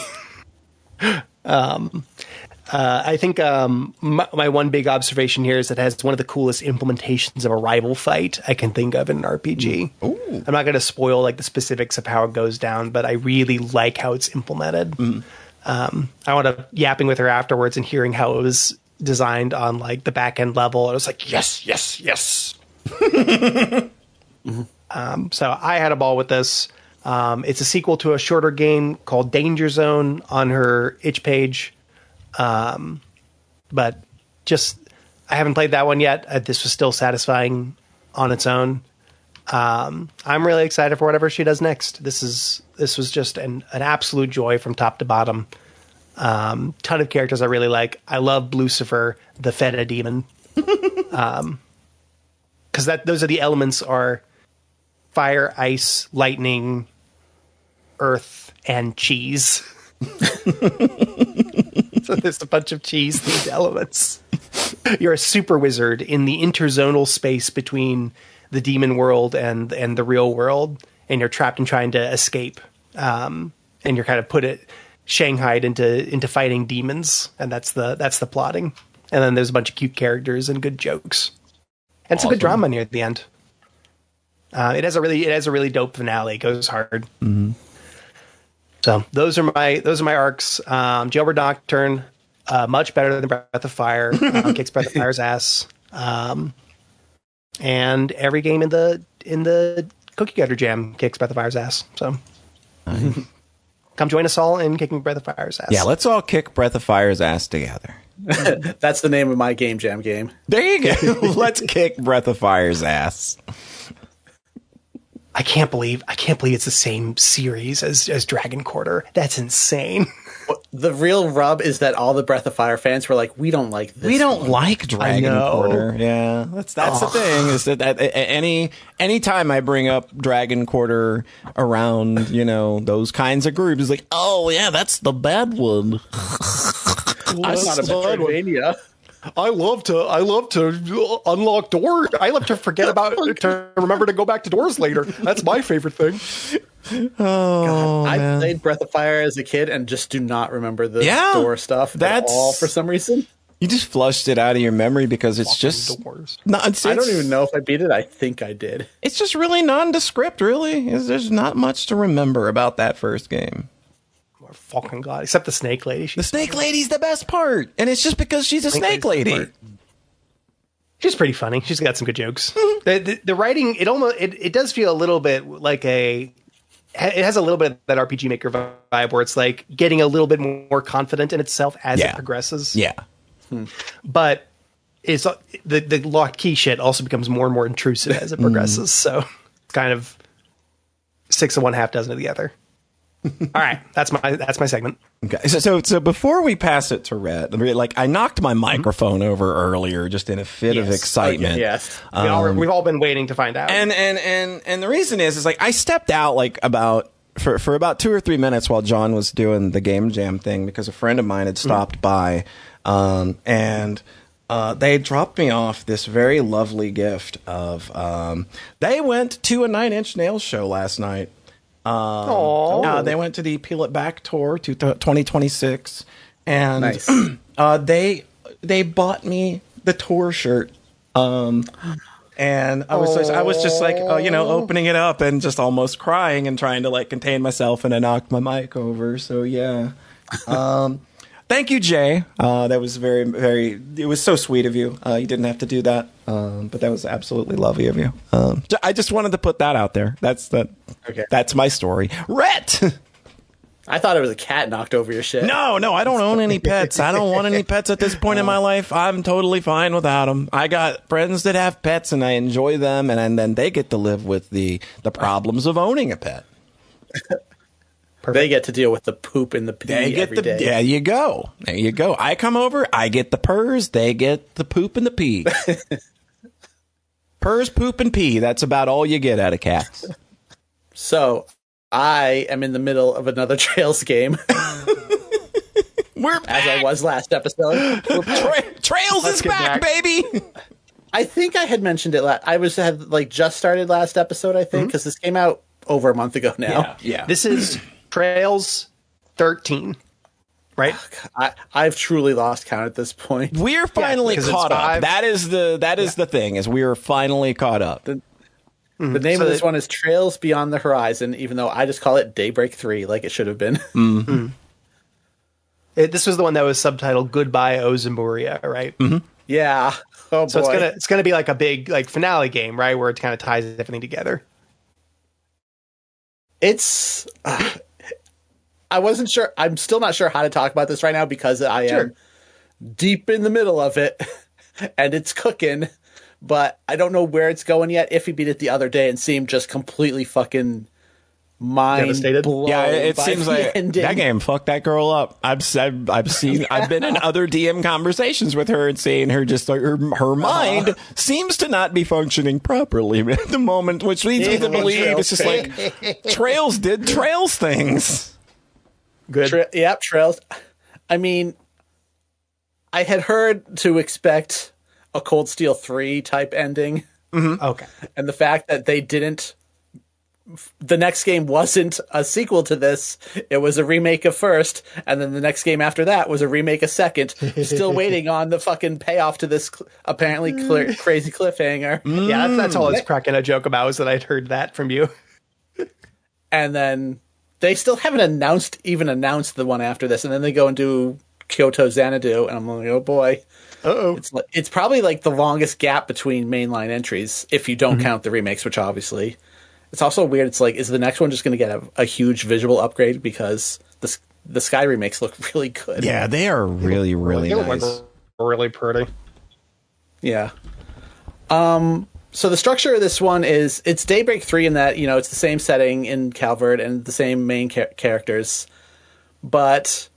I think my one big observation here is that it has one of the coolest implementations of a rival fight I can think of in an RPG. Ooh. I'm not going to spoil like the specifics of how it goes down, but I really like how it's implemented. I wound up yapping with her afterwards and hearing how it was designed on like the back end level. I was like, yes. So I had a ball with this. It's a sequel to a shorter game called Danger Zone on her itch page. But just, I haven't played that one yet. This was still satisfying on its own. I'm really excited for whatever she does next. This was just an absolute joy from top to bottom. Ton of characters I really like. I love Lucifer, the Feta demon. Cause those are the elements are fire, ice, lightning, earth, and cheese. So there's a bunch of cheese themed elements. You're a super wizard in the interzonal space between the demon world and the real world, and you're trapped and trying to escape. And you're kind of shanghaied into fighting demons, and that's the plotting. And then there's a bunch of cute characters and good jokes, and some good drama near the end. It has a really dope finale. It goes hard. Mm-hmm. So those are my arcs. Jailbird Nocturne, much better than Breath of Fire. Kicks Breath of Fire's ass. And every game in the Cookie Cutter Jam kicks Breath of Fire's ass. So come join us all in kicking Breath of Fire's ass. Yeah, let's all kick Breath of Fire's ass together. That's the name of my game jam game. There you go. Let's kick Breath of Fire's ass. I can't believe it's the same series as Dragon Quarter. That's insane. The real rub is that all the Breath of Fire fans were like, we don't like this. We don't like Dragon I know. Quarter. Yeah, that's the thing is that any time I bring up Dragon Quarter around, those kinds of groups, it's like, oh yeah, that's the bad one. I'm not a Metroidvania. I love to unlock doors. I love to to remember to go back to doors later. That's my favorite thing. Oh, I played Breath of Fire as a kid and just do not remember the door stuff at all for some reason. You just flushed it out of your memory because it's just doors. I don't even know if I beat it. I think I did. It's just really nondescript, really. There's not much to remember about that first game. Oh, fucking God. Except the Snake Lady. The Snake Lady's the best part. And it's just because she's a Snake Lady. She's pretty funny. She's got some good jokes. The writing, it does feel a little bit like it has a little bit of that RPG Maker vibe where it's like getting a little bit more confident in itself as it progresses. Yeah. But it's the locked key shit also becomes more and more intrusive as it progresses. So it's kind of 6 of one, half dozen of the other. All right, that's my segment. Okay, so before we pass it to Rhete, like I knocked my microphone over earlier just in a fit of excitement. Okay, yes, we've all been waiting to find out. And the reason is like I stepped out like for about 2 or 3 minutes while John was doing the game jam thing because a friend of mine had stopped by, and they dropped me off this very lovely gift of they went to a 9 Inch Nails show last night. They went to the Peel It Back tour to 2026, and nice. they bought me the tour shirt. And I was just like, opening it up and just almost crying and trying to like contain myself, and I knocked my mic over. So yeah. Thank you, Jay. That was very, very. It was so sweet of you. You didn't have to do that, but that was absolutely lovely of you. I just wanted to put that out there. That's my story. Rhete. I thought it was a cat knocked over your shit. No, I don't own any pets. I don't want any pets at this point in my life. I'm totally fine without them. I got friends that have pets, and I enjoy them, and then they get to live with the problems of owning a pet. Perfect. They get to deal with the poop and the pee every day. There you go. I come over, I get the purrs, they get the poop and the pee. Purrs, poop, and pee. That's about all you get out of cats. So, I am in the middle of another Trails game. We're back. As I was last episode. Trails is back, baby. I think I had mentioned it. Had like just started last episode, I think, because this came out over a month ago now. Yeah. This is Trails 13, right? I've truly lost count at this point. We're finally 'cause it's caught up. 5. That is the thing, is we are finally caught up. The name of this one is Trails Beyond the Horizon, even though I just call it Daybreak 3, like it should have been. This was the one that was subtitled Goodbye Ozimburia, right? Yeah. Oh, So boy. it's gonna be like a big like finale game, right? Where it kind of ties everything together. It's... I wasn't sure. I'm still not sure how to talk about this right now because I am deep in the middle of it and it's cooking, but I don't know where it's going yet. If he beat it the other day and seemed just completely fucking mind blown. Yeah, it seems like ending. that game fucked that girl up. I've been in other DM conversations with her and seeing her just like her mind seems to not be functioning properly at the moment, which leads me to believe it's just like Trails did Trails things. Good. Yep, Trails. I mean, I had heard to expect a Cold Steel 3 type ending. Okay. And the fact that they didn't, the next game wasn't a sequel to this. It was a remake of first, and then the next game after that was a remake of second. Still waiting on the fucking payoff to this apparently crazy cliffhanger. Yeah, that's all I was cracking a joke about, was that I'd heard that from you. And then they still haven't announced the one after this, and then they go and do Kyoto Xanadu, and I'm like, oh boy. Uh-oh. It's probably like the longest gap between mainline entries, if you don't count the remakes, which obviously... It's also weird. It's like, is the next one just going to get a huge visual upgrade because the Sky remakes look really good? Yeah, they are really, really They look nice. like really pretty. Yeah. So the structure of this one is it's Daybreak 3 in that, you know, it's the same setting in Calvert and the same main characters, but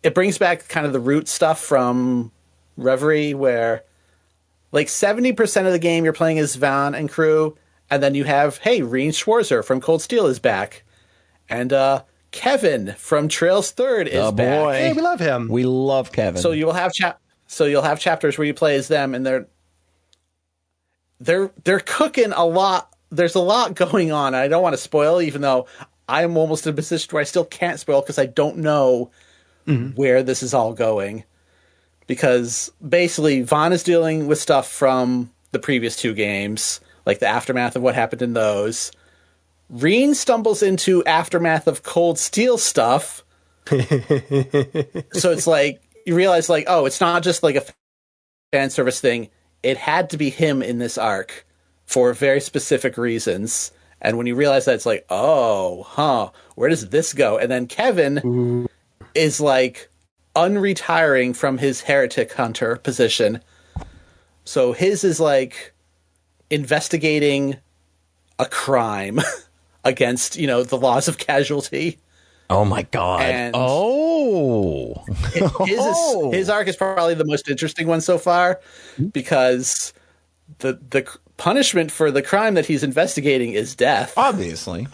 it brings back kind of the root stuff from Reverie, where like 70% of the game you're playing as Van and crew. And then you have, hey, Reen Schwarzer from Cold Steel is back. And Kevin from Trails 3rd is back. Hey, we love him. We love Kevin. So you'll have chapters where you play as them, and they're cooking a lot. There's a lot going on. I don't want to spoil, even though I'm almost in a position where I still can't spoil because I don't know where this is all going. Because basically, Vaughn is dealing with stuff from the previous two games, like the aftermath of what happened in those. Reen stumbles into aftermath of Cold Steel stuff. So it's like, you realize, like, oh, it's not just like a fan service thing. It had to be him in this arc for very specific reasons. And when you realize that, it's like, oh, where does this go? And then Kevin is like unretiring from his heretic hunter position. So his is like investigating a crime against, you know, the laws of casualty. Oh my god. And his arc is probably the most interesting one so far, because the punishment for the crime that he's investigating is death. Obviously.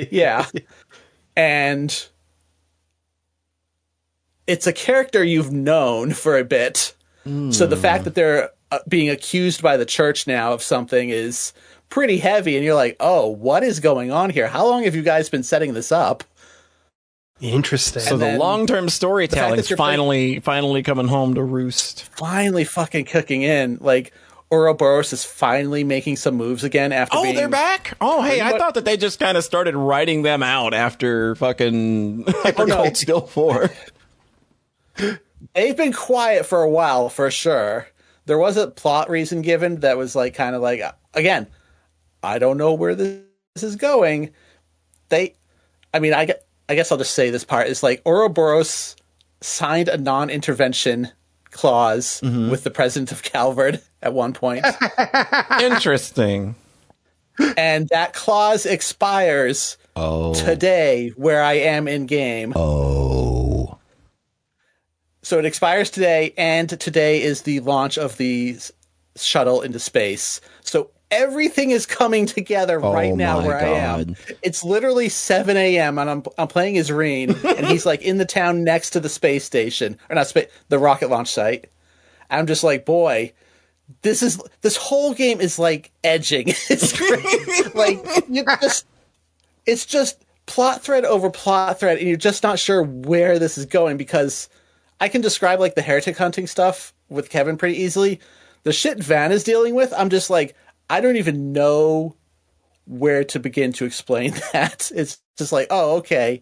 Yeah. And it's a character you've known for a bit. So the fact that they're being accused by the church now of something is pretty heavy, and you're like, oh, what is going on here? How long have you guys been setting this up? Interesting. So the long-term storytelling's finally coming home to roost. Finally fucking cooking in. Like, Ouroboros is finally making some moves again after being... they're back? Oh, hey, I thought that they just kind of started writing them out after fucking Cold Steel 4. They've been quiet for a while, for sure. There was a plot reason given that was like kind of like, again, I don't know where this is going. I guess I'll just say this part is like, Ouroboros signed a non-intervention clause with the president of Calvard at one point. Interesting. And that clause expires today, where I am in game. So it expires today, and today is the launch of the shuttle into space. So everything is coming together right now where I am. It's literally 7 a.m. and I'm playing as Reen, and he's like in the town next to the space station, or not space, the rocket launch site. I'm just like, boy, this whole game is like edging. It's great. Like it's just plot thread over plot thread, and you're just not sure where this is going, because I can describe like the heretic hunting stuff with Kevin pretty easily. The shit Van is dealing with, I'm just like, I don't even know where to begin to explain that. It's just like, oh, okay.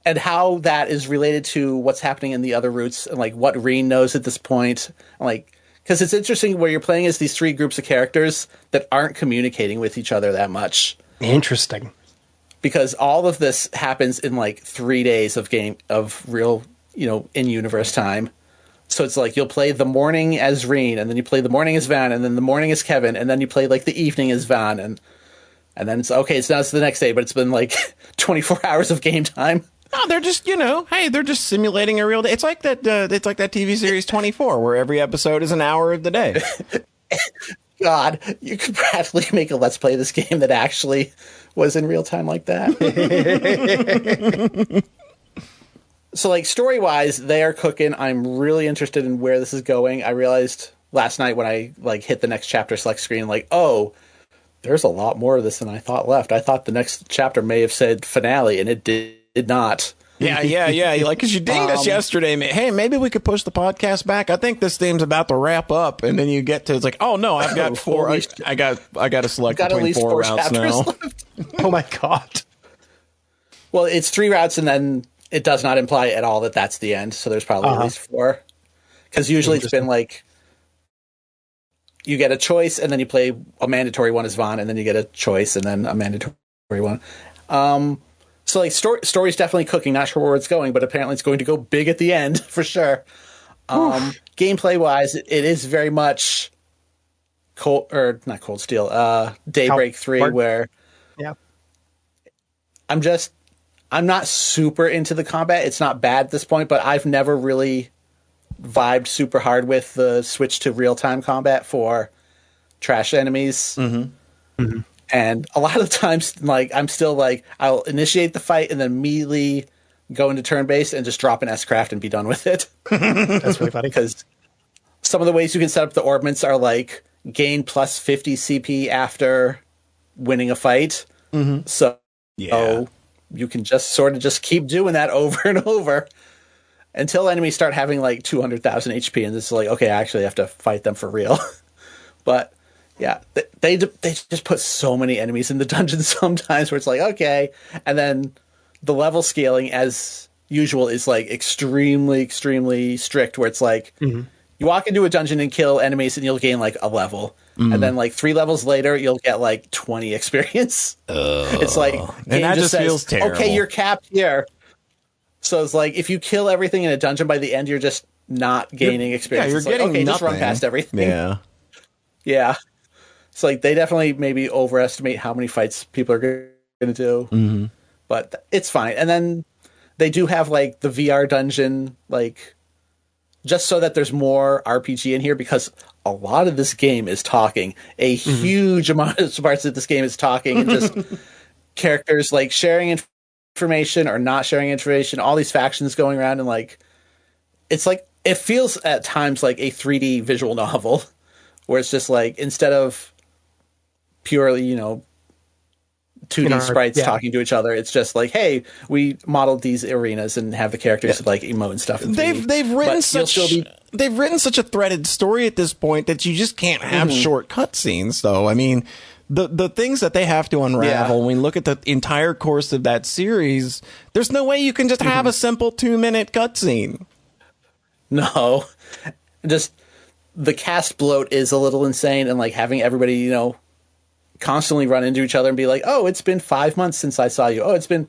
And how that is related to what's happening in the other routes, and like what Rhete knows at this point. Like, because it's interesting where you're playing as these three groups of characters that aren't communicating with each other that much. Interesting. Because all of this happens in like 3 days of real, in-universe time. So it's like you'll play the morning as Rhete, and then you play the morning as Van, and then the morning as Kevin, and then you play like the evening as Van, and then it's okay. It's the next day, but it's been like 24 hours of game time. No, they're just, hey, they're just simulating a real day. It's like that. It's like that TV series 24, where every episode is an hour of the day. God, you could practically make a Let's Play this game that actually was in real time like that. So, like, story-wise, they are cooking. I'm really interested in where this is going. I realized last night when I, like, hit the next chapter select screen, like, oh, there's a lot more of this than I thought left. I thought the next chapter may have said finale, and it did not. Yeah. Like, because you dinged us yesterday. Hey, maybe we could push the podcast back. I think this theme's about to wrap up, and then you get to, it's like, oh no, I've got four. I got to select between four routes now. Oh my god. Well, it's 3 routes, and then it does not imply at all that that's the end. So there's probably at least 4, because usually it's been like you get a choice, and then you play a mandatory one as Vaughn, and then you get a choice, and then a mandatory one. So, like, story's definitely cooking. Not sure where it's going, but apparently it's going to go big at the end, for sure. Gameplay-wise, it is very much not Cold Steel, Daybreak 3, where I'm not super into the combat. It's not bad at this point, but I've never really vibed super hard with the switch to real-time combat for trash enemies. Mm-hmm. Mm-hmm. And a lot of times, like, I'm still like, I'll initiate the fight and then immediately go into turn-based and just drop an S-craft and be done with it. That's really funny. Because some of the ways you can set up the orbments are like gain plus 50 CP after winning a fight. Mm-hmm. So you can just sort of just keep doing that over and over until enemies start having like 200,000 HP, and it's like, okay, I actually have to fight them for real. But yeah, they just put so many enemies in the dungeon sometimes where it's like, okay. And then the level scaling, as usual, is like extremely, extremely strict, where it's like you walk into a dungeon and kill enemies and you'll gain like a level. And then like 3 levels later, you'll get like 20 experience. It's like, and that just feels terrible. Okay, you're capped here. So it's like, if you kill everything in a dungeon by the end, you're just not gaining experience. Yeah, you're getting like, okay, nothing. Just run past everything. Yeah. It's like they definitely maybe overestimate how many fights people are going to do. Mm-hmm. But it's fine. And then they do have like the VR dungeon, like, just so that there's more RPG in here, because a lot of this game is talking. A huge amount of parts of this game is talking, and just characters like sharing information or not sharing information, all these factions going around, and like, it's like, it feels at times like a 3D visual novel, where it's just like, instead of purely, 2D sprites talking to each other, it's just like, hey, we modeled these arenas and have the characters like emote and stuff. They've written such a threaded story at this point that you just can't have short cutscenes, though. I mean, the things that they have to unravel when we look at the entire course of that series, there's no way you can just have a simple 2-minute cutscene. No, just the cast bloat is a little insane, and like having everybody, constantly run into each other and be like, oh, it's been 5 months since I saw you. Oh, it's been,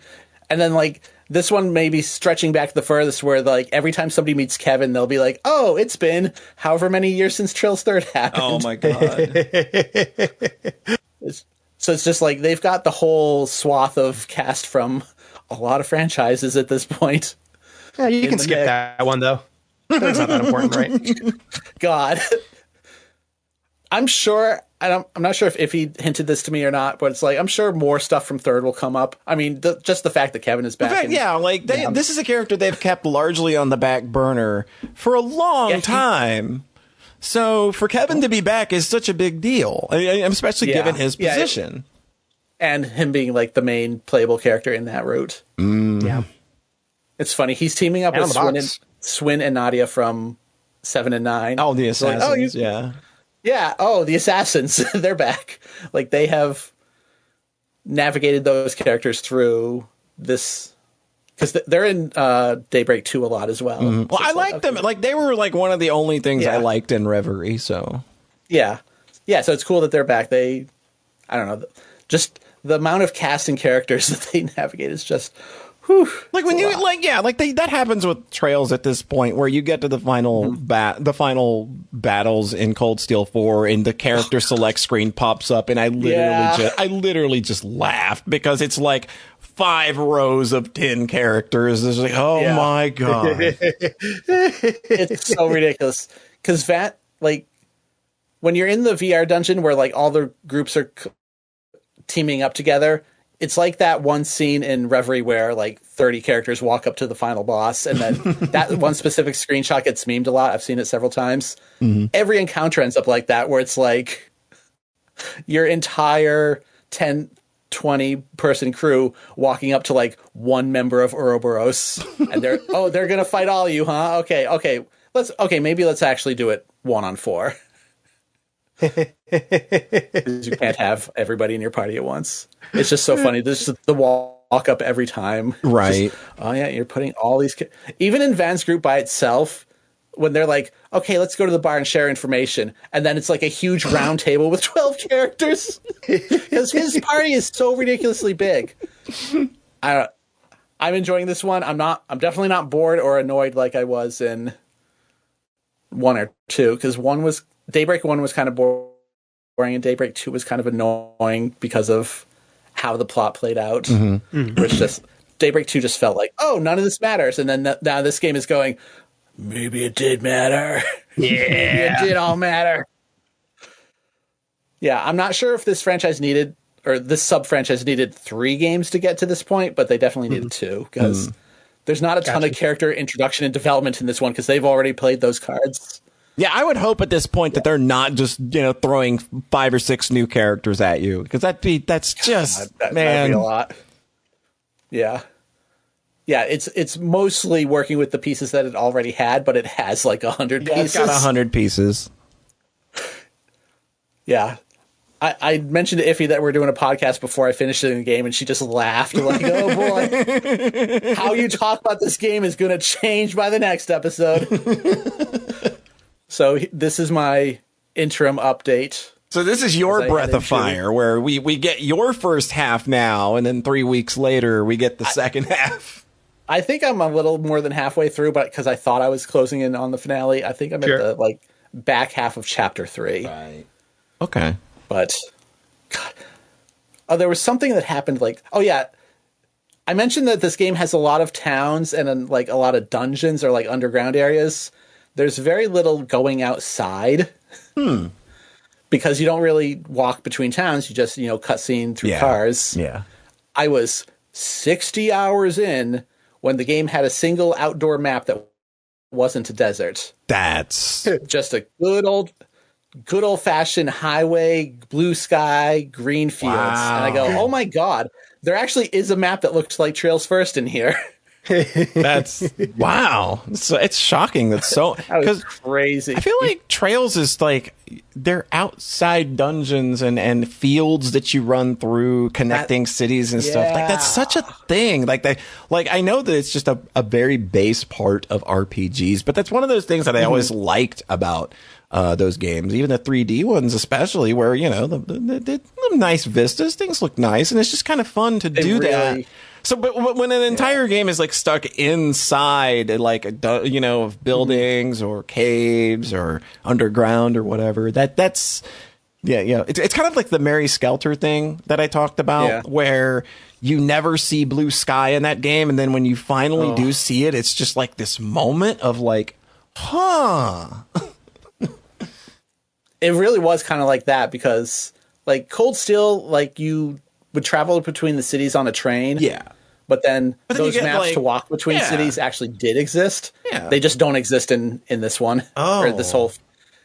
and then like this one may be stretching back the furthest, where like every time somebody meets Kevin, they'll be like, oh, it's been however many years since Trill's Third happened. Oh my god. So it's just like they've got the whole swath of cast from a lot of franchises at this point. Yeah, you can skip that one though. That's not that important, right? God. I'm sure, I'm not sure if he hinted this to me or not, but it's like, I'm sure more stuff from Third will come up. I mean, just the fact that Kevin is back. This is a character they've kept largely on the back burner for a long time. So for Kevin to be back is such a big deal, especially given his position. And him being like the main playable character in that route. Yeah. It's funny. He's teaming up with Swin and Nadia from 7 and 9. Oh, the Assassins, yeah. Yeah, the Assassins. They're back. Like, they have navigated those characters through this... Because they're in Daybreak 2 a lot as well. Mm-hmm. Well, I liked them. Like, they were like one of the only things I liked in Reverie, so... Yeah. Yeah, so it's cool that they're back. I don't know, just the amount of casting characters that they navigate is just... Whew, like when you that happens with Trails at this point where you get to the final battles in Cold Steel 4 and the character select screen pops up and I literally just laughed because it's like 5 rows of 10 characters. It's like, oh my god. It's so ridiculous cuz that, like, when you're in the VR dungeon where like all the groups are teaming up together, it's like that one scene in Reverie where like 30 characters walk up to the final boss, and then that one specific screenshot gets memed a lot. I've seen it several times. Mm-hmm. Every encounter ends up like that, where it's like your entire 10, 20 person crew walking up to like one member of Ouroboros, and they're gonna fight all of you, huh? Okay, maybe let's actually do it 1-on-4. You can't have everybody in your party at once. It's just so funny. This is the walk up every time, right? Just, you're putting all these even in Van's group by itself, when they're like, okay, let's go to the bar and share information, and then it's like a huge round table with 12 characters because his party is so ridiculously big. I'm enjoying this one. I'm definitely not bored or annoyed like I was in 1 or 2, because Daybreak 1 was kind of boring, and Daybreak 2 was kind of annoying because of how the plot played out. Mm-hmm. Which just Daybreak 2 just felt like, oh, none of this matters, and then now this game is going, maybe it did matter. Yeah, it did all matter. Yeah, I'm not sure if this franchise needed, or this sub-franchise needed 3 games to get to this point, but they definitely needed 2, because there's not a ton of character introduction and development in this one, because they've already played those cards. Yeah, I would hope at this point that they're not just, throwing 5 or 6 new characters at you, because that'd be a lot. Yeah. Yeah, it's mostly working with the pieces that it already had, but it has like 100 pieces. It's got 100 pieces. Yeah. I mentioned to Iffy that we're doing a podcast before I finished it in the game, and she just laughed like, oh boy, how you talk about this game is going to change by the next episode. So this is my interim update. So this is your breath of fire, where we get your first half now, and then 3 weeks later we get the second half. I think I'm a little more than halfway through, but because I thought I was closing in on the finale, I think I'm at the back half of chapter 3. Right. Okay. But God, there was something that happened. I mentioned that this game has a lot of towns and a lot of dungeons or underground areas. There's very little going outside because you don't really walk between towns. You just, cutscene through cars. Yeah. I was 60 hours in when the game had a single outdoor map that wasn't a desert. That's just a good old fashioned highway, blue sky, green fields. Wow. And I go, oh my God, there actually is a map that looks like Trails First in here. That's wow. It's shocking. That's so that crazy. I feel like Trails is they're outside dungeons and fields that you run through, connecting cities and stuff. That's such a thing. I know that it's just a very base part of RPGs, but that's one of those things that I always liked about those games, even the 3D ones, especially, where the nice vistas, things look nice, and it's just kind of fun to do that. So, but when an entire game is stuck inside, of buildings or caves or underground or whatever, that's it's kind of like the Mary Skelter thing that I talked about, where you never see blue sky in that game, and then when you finally do see it, it's just this moment of huh. It really was kind of like that, because Cold Steel, you would travel between the cities on a train. Yeah. But then those maps to walk between cities actually did exist. Yeah. They just don't exist in this one. Or this whole...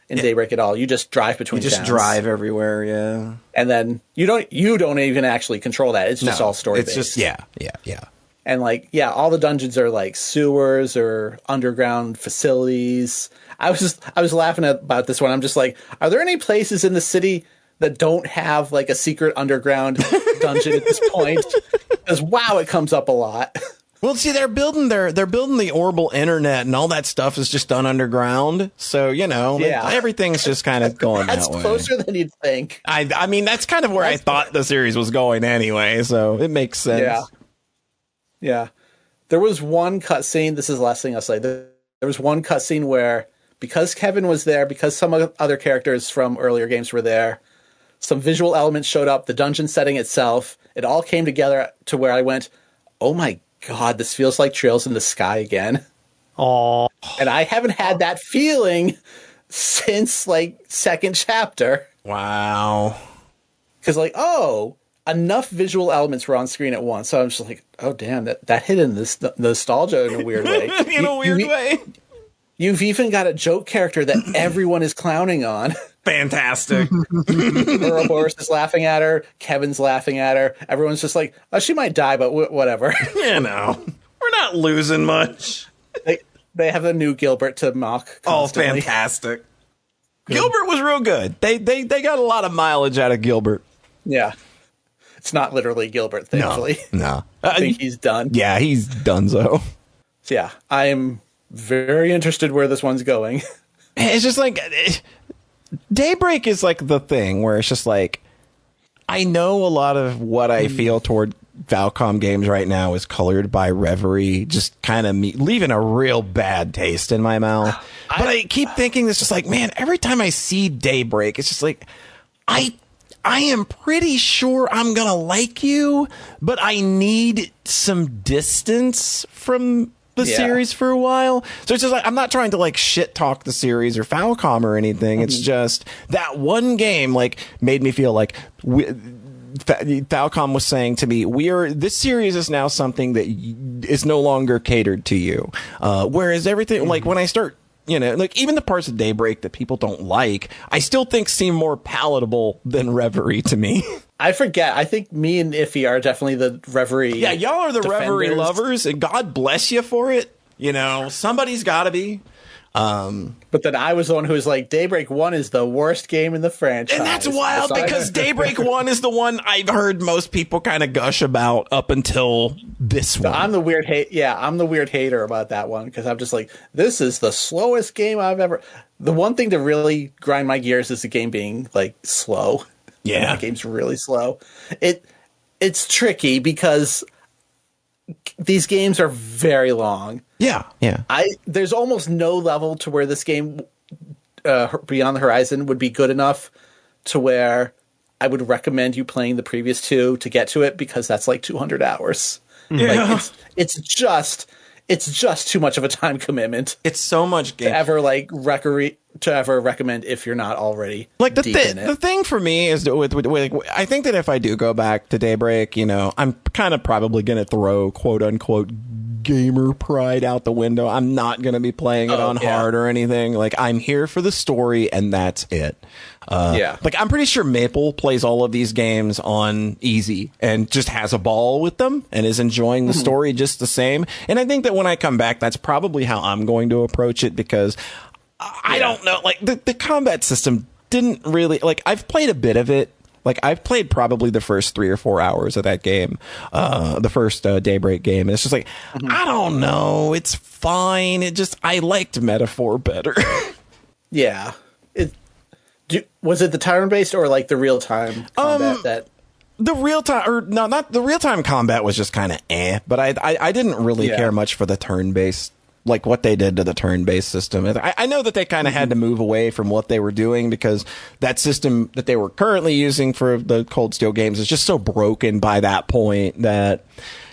in Daybreak at all. You just drive between You just towns. drive everywhere, yeah. And then you don't even actually control that. It's just all story based. It's just yeah. And like, yeah, all the dungeons are like sewers or underground facilities. I was laughing about this one. I'm just like, are there any places in the city that don't have like a secret underground dungeon at this point? Because wow, it comes up a lot. Well, see, they're building the orbital internet, and all that stuff is just done underground. So everything's just kind of going That's that way. closer than you'd think. I mean, that's kind of where I thought the series was going anyway. So it makes sense. Yeah. There was one cutscene. This is the last thing I'll say. There was one cutscene where, because Kevin was there, because some other characters from earlier games were there, some visual elements showed up, the dungeon setting itself, it all came together to where I went, oh my God, this feels like Trails in the Sky again. Oh, And I haven't had that feeling since like second chapter. Wow. Because like, enough visual elements were on screen at once. So I'm just like, oh damn, that hit in this nostalgia in a weird way. In a weird way. You've even got a joke character that everyone is clowning on. Fantastic. Ouroboros is laughing at her. Kevin's laughing at her. Everyone's just like, oh, she might die, but whatever. We're not losing much. They have a new Gilbert to mock constantly. Oh, fantastic. Gilbert was real good. They got a lot of mileage out of Gilbert. Yeah. It's not literally Gilbert, thankfully. No. I think he's done. Yeah, he's donezo. So yeah, I am very interested where this one's going. It's just like Daybreak is like the thing where it's just like, I know a lot of what I feel toward Falcom games right now is colored by Reverie, just kind of leaving a real bad taste in my mouth. But I keep thinking this, just like, man, every time I see Daybreak, it's just like, I am pretty sure I'm gonna like you, but I need some distance from the series for a while. So it's just like, I'm not trying to like shit talk the series or Falcom or anything. It's just that one game like made me feel like Falcom was saying to me, this series is now something that is no longer catered to you. Whereas everything, like when I start, like even the parts of Daybreak that people don't like, I still think seem more palatable than Reverie to me. I forget. I think me and Iffy are definitely the Reverie. Yeah, y'all are the defenders. Reverie lovers, and God bless you for it. Somebody's got to be. But then I was the one who was like, Daybreak 1 is the worst game in the franchise. And that's wild because Daybreak 1 is the one I've heard most people kind of gush about up until this one. I'm the weird I'm the weird hater about that one because I'm just like, this is the slowest game I've ever. The one thing to really grind my gears is the game being like slow. Yeah, the game's really slow. It's tricky because these games are very long. Yeah. There's almost no level to where this game, Beyond the Horizon, would be good enough to where I would recommend you playing the previous two to get to it because that's like 200 hours. Yeah. Like it's just too much of a time commitment. It's so much game to ever recommend if you're not already like deep in it. The thing for me is with I think that if I do go back to Daybreak, I'm kind of probably going to throw quote unquote gamer pride out the window. I'm not going to be playing it on hard or anything. Like I'm here for the story and that's it. Like I'm pretty sure Maple plays all of these games on easy and just has a ball with them and is enjoying the story just the same. And I think that when I come back, that's probably how I'm going to approach it because I don't know, like the combat system didn't really like. I've played a bit of it. Like I've played probably the first 3 or 4 hours of that game, the first Daybreak game. And it's just like, I don't know. It's fine. I liked Metaphor better. Yeah. Was it the turn-based or like the real-time combat The real-time, or no, not the real-time combat was just kind of but I didn't really care much for the turn-based, like what they did to the turn-based system. I know that they kind of had to move away from what they were doing because that system that they were currently using for the Cold Steel games is just so broken by that point that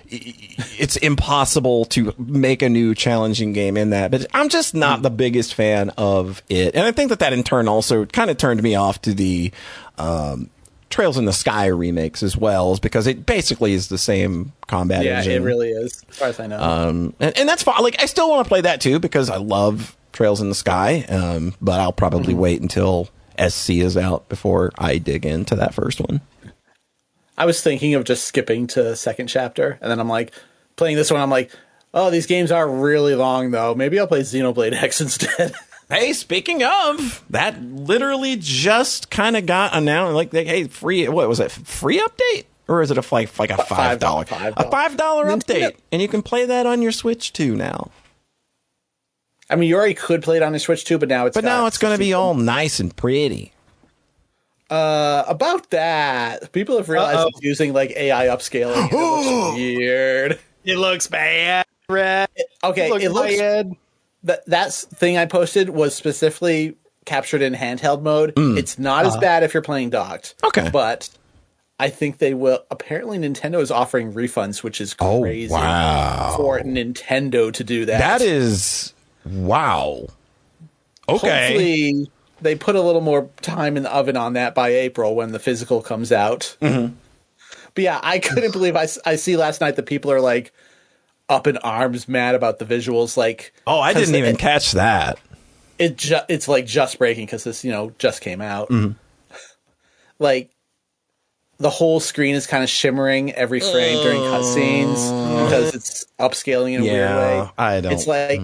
it's impossible to make a new challenging game in that. But I'm just not the biggest fan of it. And I think that in turn also kind of turned me off to the Trails in the Sky remakes as well, because it basically is the same combat engine. Yeah, it really is, as far as I know. And that's fine. Like, I still want to play that too, because I love Trails in the Sky, but I'll probably wait until SC is out before I dig into that first one. I was thinking of just skipping to second chapter, and then I'm like, playing this one, I'm like, oh, these games are really long, though. Maybe I'll play Xenoblade X instead. Hey, speaking of, that literally just kind of got announced. Like, hey, free, what was it, free update? Or is it a $5 update? And you can play that on your Switch, too, now. I mean, you already could play it on your Switch, too, but now it's going to be all nice and pretty. About that, people have realized it's using like AI upscaling. And it looks weird. It looks bad. Red. It looks bad. That thing I posted was specifically captured in handheld mode. It's not as bad if you're playing docked. Okay, but I think they will. Apparently, Nintendo is offering refunds, which is crazy for Nintendo to do that. That is wow. Okay. Hopefully, they put a little more time in the oven on that by April when the physical comes out. Mm-hmm. But yeah, I couldn't believe I see last night that people are like up in arms mad about the visuals. Like, oh, I didn't even catch that. It's like just breaking because this just came out. Mm-hmm. Like the whole screen is kind of shimmering every frame during cutscenes because it's upscaling in a weird way. I don't. It's like.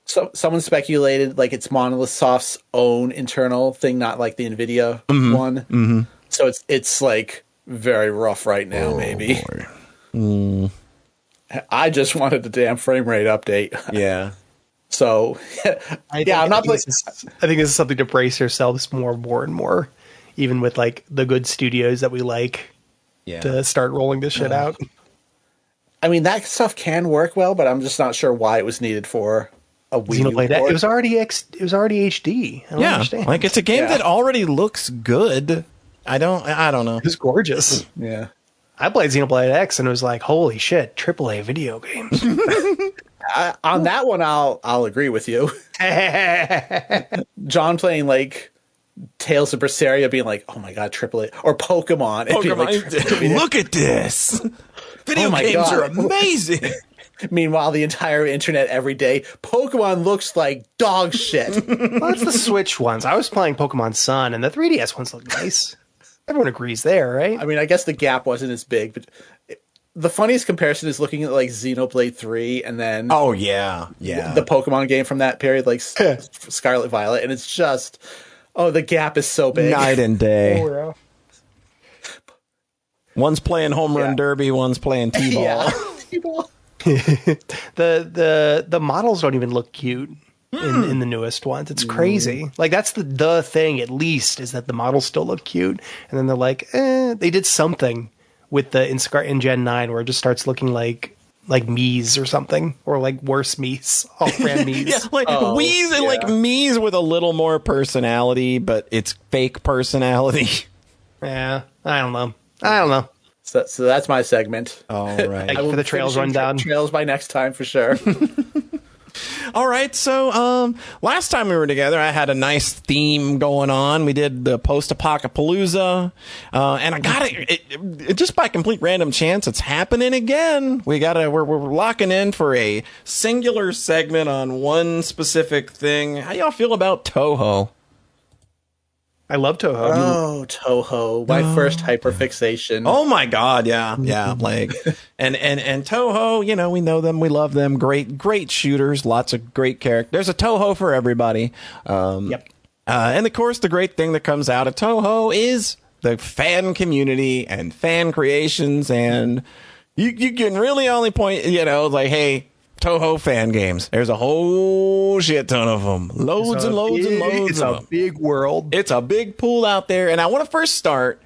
So someone speculated like it's Monolith Soft's own internal thing, not like the Nvidia one. Mm-hmm. So it's like very rough right now. Maybe. I just wanted the damn frame rate update. Yeah. So I'm not. I think this is something to brace yourselves more and more, even with like the good studios that we like to start rolling this shit out. I mean, that stuff can work well, but I'm just not sure why it was needed for a Wii U port. It was already HD. I don't understand. Like it's a game that already looks good. I don't know. It's gorgeous. Yeah. I played Xenoblade X and it was like, holy shit, AAA video games. On that one, I'll agree with you. John playing like Tales of Berseria being like, oh my god, AAA, or Pokemon. Look at this. Video games are amazing. Meanwhile, the entire internet every day, Pokemon looks like dog shit. Well, it's the Switch ones. I was playing Pokemon Sun, and the 3DS ones look nice. Everyone agrees there, right? I mean, I guess the gap wasn't as big, but the funniest comparison is looking at like Xenoblade 3 and then the Pokemon game from that period, like Scarlet Violet, and it's just the gap is so big, night and day. Oh, yeah. One's playing home run derby, one's playing t-ball. Yeah. T-ball. the models don't even look cute in the newest ones. It's crazy. Like that's the thing, at least, is that the models still look cute, and then they're like, they did something with the in Gen 9 where it just starts looking like Mii's or something, or like worse Mii's, off-brand Mii's. Yeah, like Wii's and like Mii's with a little more personality, but it's fake personality. Yeah, I don't know. So that's my segment. All right. Thank you for the Trails rundown. Trails by next time for sure. All right. So last time we were together, I had a nice theme going on. We did the post-apocalypse, and I got it just by complete random chance. It's happening again. We're locking in for a singular segment on one specific thing. How y'all feel about Touhou? I love Touhou. Oh, Touhou. My first hyperfixation. Oh my god, yeah. Like and Touhou, we know them, we love them. Great shooters, lots of great characters. There's a Touhou for everybody. Yep. And of course the great thing that comes out of Touhou is the fan community and fan creations, and you can really only point, like, hey, Touhou fan games. There's a whole shit ton of them. Loads and loads of them. It's a big world. It's a big pool out there. And I want to first start,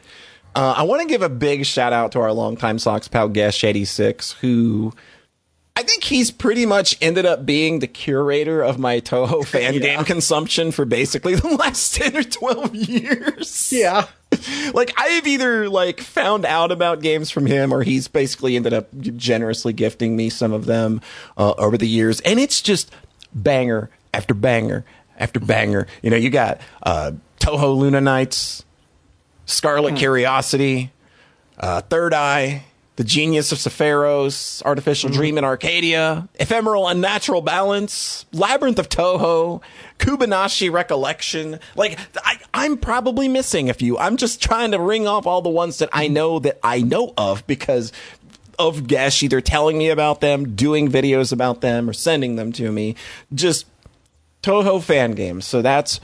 I want to give a big shout out to our longtime Socks Pal guest, 86, who I think he's pretty much ended up being the curator of my Touhou fan game consumption for basically the last 10 or 12 years. Yeah. Like, I've either found out about games from him, or he's basically ended up generously gifting me some of them over the years. And it's just banger after banger after banger. You got Touhou Luna Nights, Scarlet Curiosity, Third Eye, The Genius of Sephiroth, Artificial Dream in Arcadia, Ephemeral Unnatural Balance, Labyrinth of Toho, Kubanashi Recollection. Like, I'm probably missing a few. I'm just trying to ring off all the ones that I know of because of guests either telling me about them, doing videos about them, or sending them to me. Just Toho fan games. So that's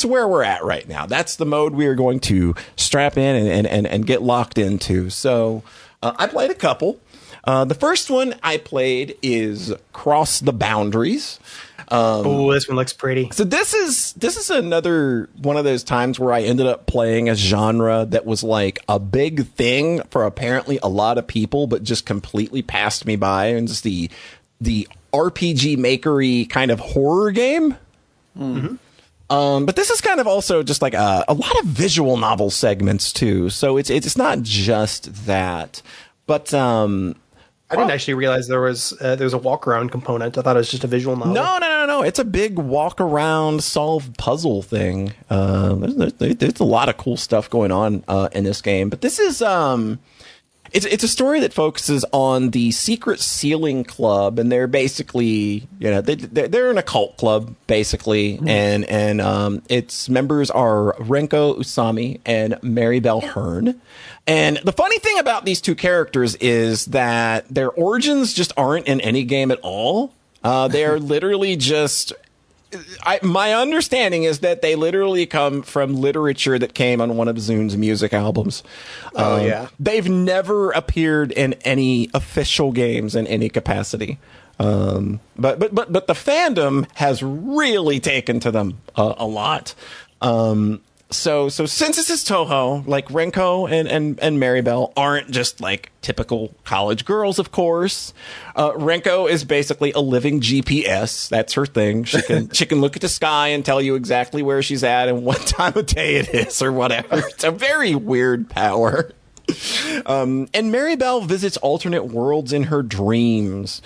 where we're at right now. That's the mode we are going to strap in and get locked into. So I played a couple. The first one I played is Cross the Boundaries. Oh, this one looks pretty. So this is another one of those times where I ended up playing a genre that was like a big thing for apparently a lot of people, but just completely passed me by. And just the RPG makery kind of horror game. Mm-hmm. But this is kind of also just like a lot of visual novel segments too. So it's not just that, but I didn't actually realize there was a walk around component. I thought it was just a visual novel. No. It's a big walk around solve puzzle thing. There's a lot of cool stuff going on in this game. But this is it's a story that focuses on the Secret Sealing Club, and they're basically, they're an occult club basically, and its members are Renko Usami and Maribel Hearn. And the funny thing about these two characters is that their origins just aren't in any game at all. They are literally just... my understanding is that they literally come from literature that came on one of Zune's music albums. Yeah. They've never appeared in any official games in any capacity. But the fandom has really taken to them a lot. So since this is Toho, like Renko and Maribel aren't just like typical college girls, of course. Renko is basically a living GPS. That's her thing. She can look at the sky and tell you exactly where she's at and what time of day it is or whatever. It's a very weird power. And Maribel visits alternate worlds in her dreams.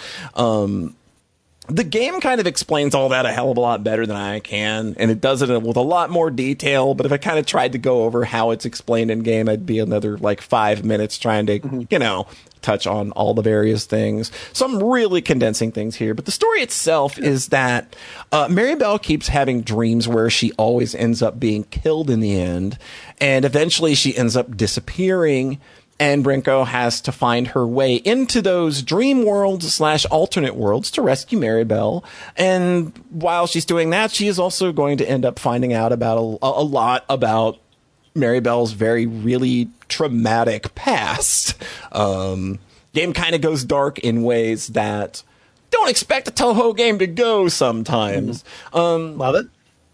The game kind of explains all that a hell of a lot better than I can, and it does it with a lot more detail, but if I kind of tried to go over how it's explained in game, I'd be another like 5 minutes trying to, touch on all the various things. So I'm really condensing things here, but the story itself is that Maribel keeps having dreams where she always ends up being killed in the end, and eventually she ends up disappearing. And Renko has to find her way into those dream worlds / alternate worlds to rescue Maribel. And while she's doing that, she is also going to end up finding out about a lot about Maribel's really traumatic past. Game kind of goes dark in ways that don't expect a Toho game to go sometimes. Love it.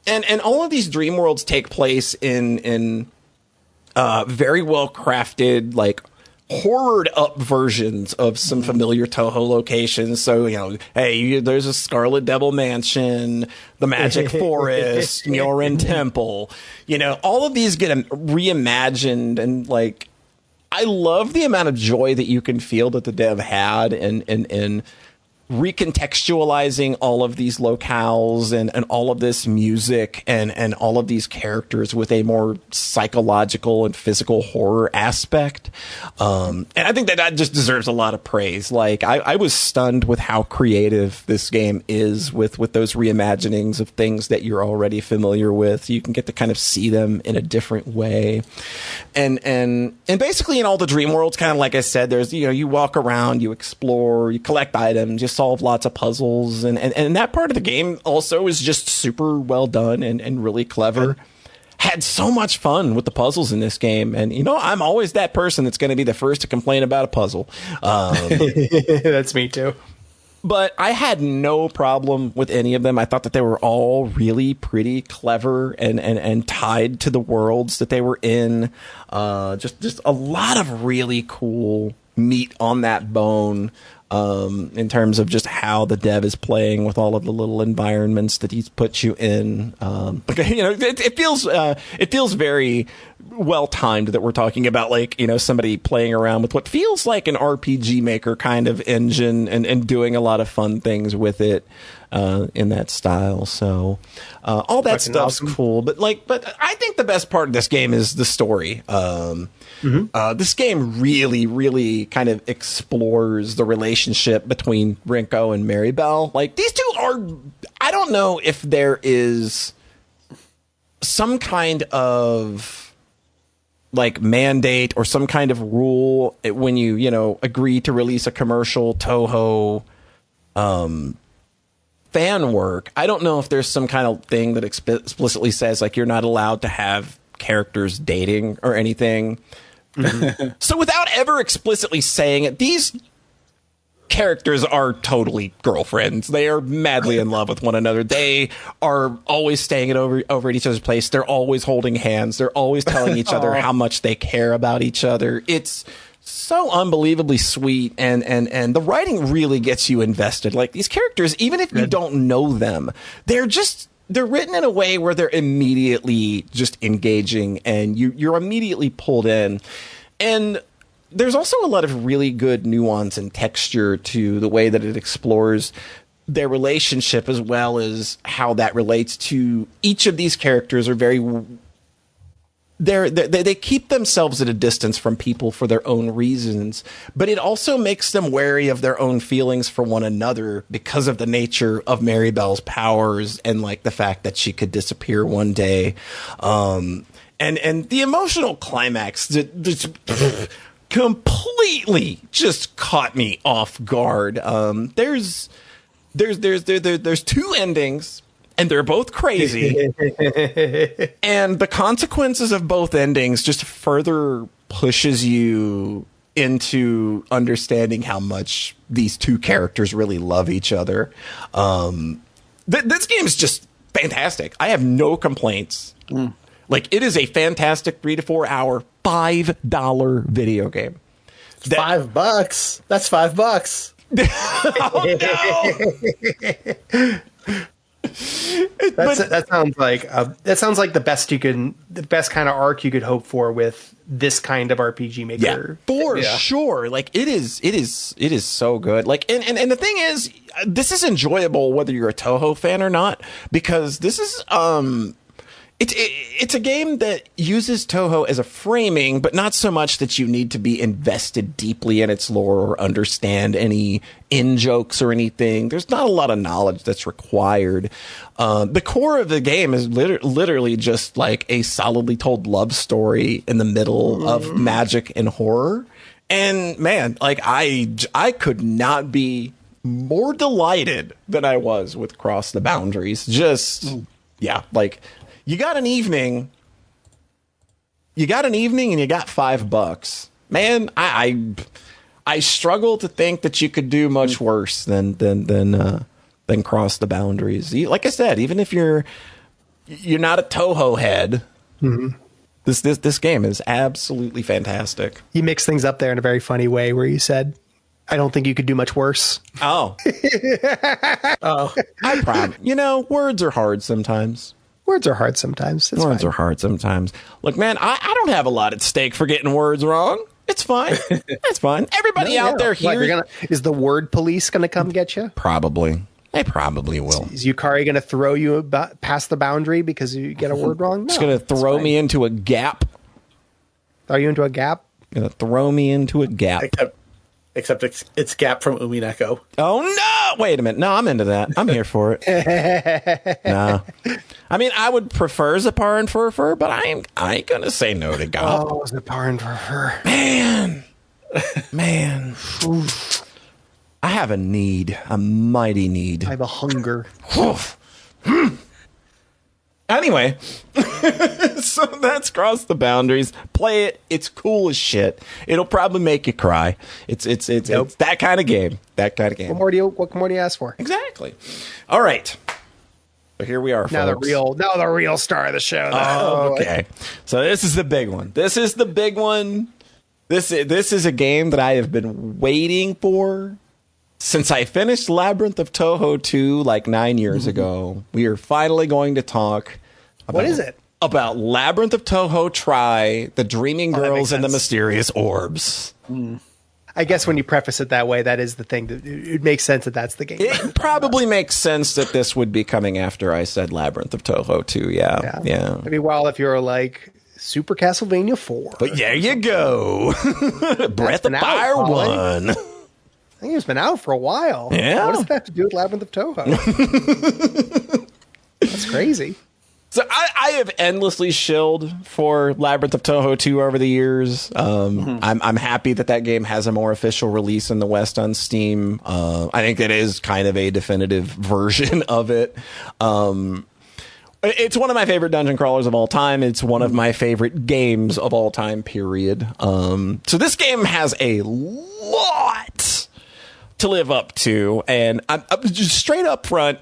And all of these dream worlds take place in very well crafted, like horrored up versions of some familiar Toho locations. So, hey, there's a Scarlet Devil Mansion, the Magic Forest, Myorin Temple. All of these get reimagined, and like, I love the amount of joy that you can feel that the dev had in recontextualizing all of these locales and all of this music and all of these characters with a more psychological and physical horror aspect. And I think that just deserves a lot of praise. Like, I was stunned with how creative this game is with those reimaginings of things that you're already familiar with. You can get to kind of see them in a different way. And basically in all the dream worlds, kind of like I said, there's, you walk around, you explore, you collect items, you solve lots of puzzles, and that part of the game also is just super well done and really clever. Had so much fun with the puzzles in this game, and I'm always that person that's going to be the first to complain about a puzzle. That's me too. But I had no problem with any of them. I thought that they were all really pretty clever and tied to the worlds that they were in. Just a lot of really cool meat on that bone. In terms of just how the dev is playing with all of the little environments that he's put you in. It feels very, well timed that we're talking about, like, you know, somebody playing around with what feels like an RPG Maker kind of engine and doing a lot of fun things with it in that style. So all that stuff's cool. But I think the best part of this game is the story. This game really, really kind of explores the relationship between Rinko and Maribel. Like, these two are, I don't know if there is some kind of like mandate or some kind of rule when you know, agree to release a commercial Touhou fan work. I don't know if there's some kind of thing that explicitly says like you're not allowed to have characters dating or anything. So without ever explicitly saying it, these characters are totally girlfriends. They are madly in love with one another. They are always staying over at each other's place. They're always holding hands. They're always telling each other how much they care about each other. It's so unbelievably sweet, and the writing really gets you invested. Like, these characters, even if you don't know them, they're written in a way where they're immediately just engaging, and you're immediately pulled in. And there's also a lot of really good nuance and texture to the way that it explores their relationship, as well as how that relates to each of these characters. They keep themselves at a distance from people for their own reasons, but it also makes them wary of their own feelings for one another because of the nature of Maribel's powers and like the fact that she could disappear one day. And the emotional climax just completely just caught me off guard. There's two endings, and they're both crazy. And the consequences of both endings just further pushes you into understanding how much these two characters really love each other. This game is just fantastic. I have no complaints. Like, it is a fantastic 3 to 4 hour, $5 video game. $5? That's $5. Oh, no! That sounds like the best kind of arc you could hope for with this kind of RPG Maker. Yeah, for sure. Like, it is so good. Like, and the thing is, this is enjoyable whether you're a Touhou fan or not, because this is it's a game that uses Touhou as a framing, but not so much that you need to be invested deeply in its lore or understand any in-jokes or anything. There's not a lot of knowledge that's required. The core of the game is literally just like a solidly told love story in the middle of magic and horror. And man, like, I could not be more delighted than I was with Cross the Boundaries. Yeah, like, you got an evening and you got $5. Man, I struggle to think that you could do much worse than Cross the Boundaries. Like I said, even if you're not a Touhou head, this game is absolutely fantastic. You mix things up there in a very funny way where you said, I don't think you could do much worse. Oh. I promise. You know, words are hard sometimes. Words are hard sometimes. Words are hard sometimes. Look, man, I don't have a lot at stake for getting words wrong. It's fine. It's fine. Everybody out there here. Is the word police going to come get you? Probably. They probably will. Is Yukari going to throw you past the boundary because you get a word wrong? No, it's going to throw me into a gap. Throw you into a gap? Going to throw me into a gap. Except it's Gap from Umineko. Oh, no! Wait a minute. No, I'm into that. I'm here for it. No. I mean, I would prefer Zapar and Fur, but I ain't going to say no to Gap. Oh, Zapar and Fur. Man. I have a need. A mighty need. I have a hunger. Anyway, so that's Cross the Boundaries. Play it. It's cool as shit. It'll probably make you cry. It's that kind of game. That kind of game. What more do you ask for? Exactly. All right. So here we are, folks. Now the real star of the show. Oh, okay. So this is the big one. This is the big one. This is a game that I have been waiting for since I finished Labyrinth of Touhou 2 like 9 years ago. We are finally going to talk about What is it? about Labyrinth of Touhou Tri, the Dreaming Girls, and the Mysterious Orbs. I guess when you preface it that way, that is the thing. It makes sense that that's the game. It probably makes sense that this would be coming after I said Labyrinth of Touhou 2. Yeah. It'd be wild if you were like Super Castlevania 4. But there you go. Breath of Fire 1. I think it's been out for a while. Yeah. What does that have to do with Labyrinth of Touhou? That's crazy. So I have endlessly shilled for Labyrinth of Touhou 2 over the years. I'm happy that game has a more official release in the West on Steam. I think it is kind of a definitive version of it. It's one of my favorite dungeon crawlers of all time. It's one of my favorite games of all time, period. So this game has a lot to live up to. And I'm just straight up front,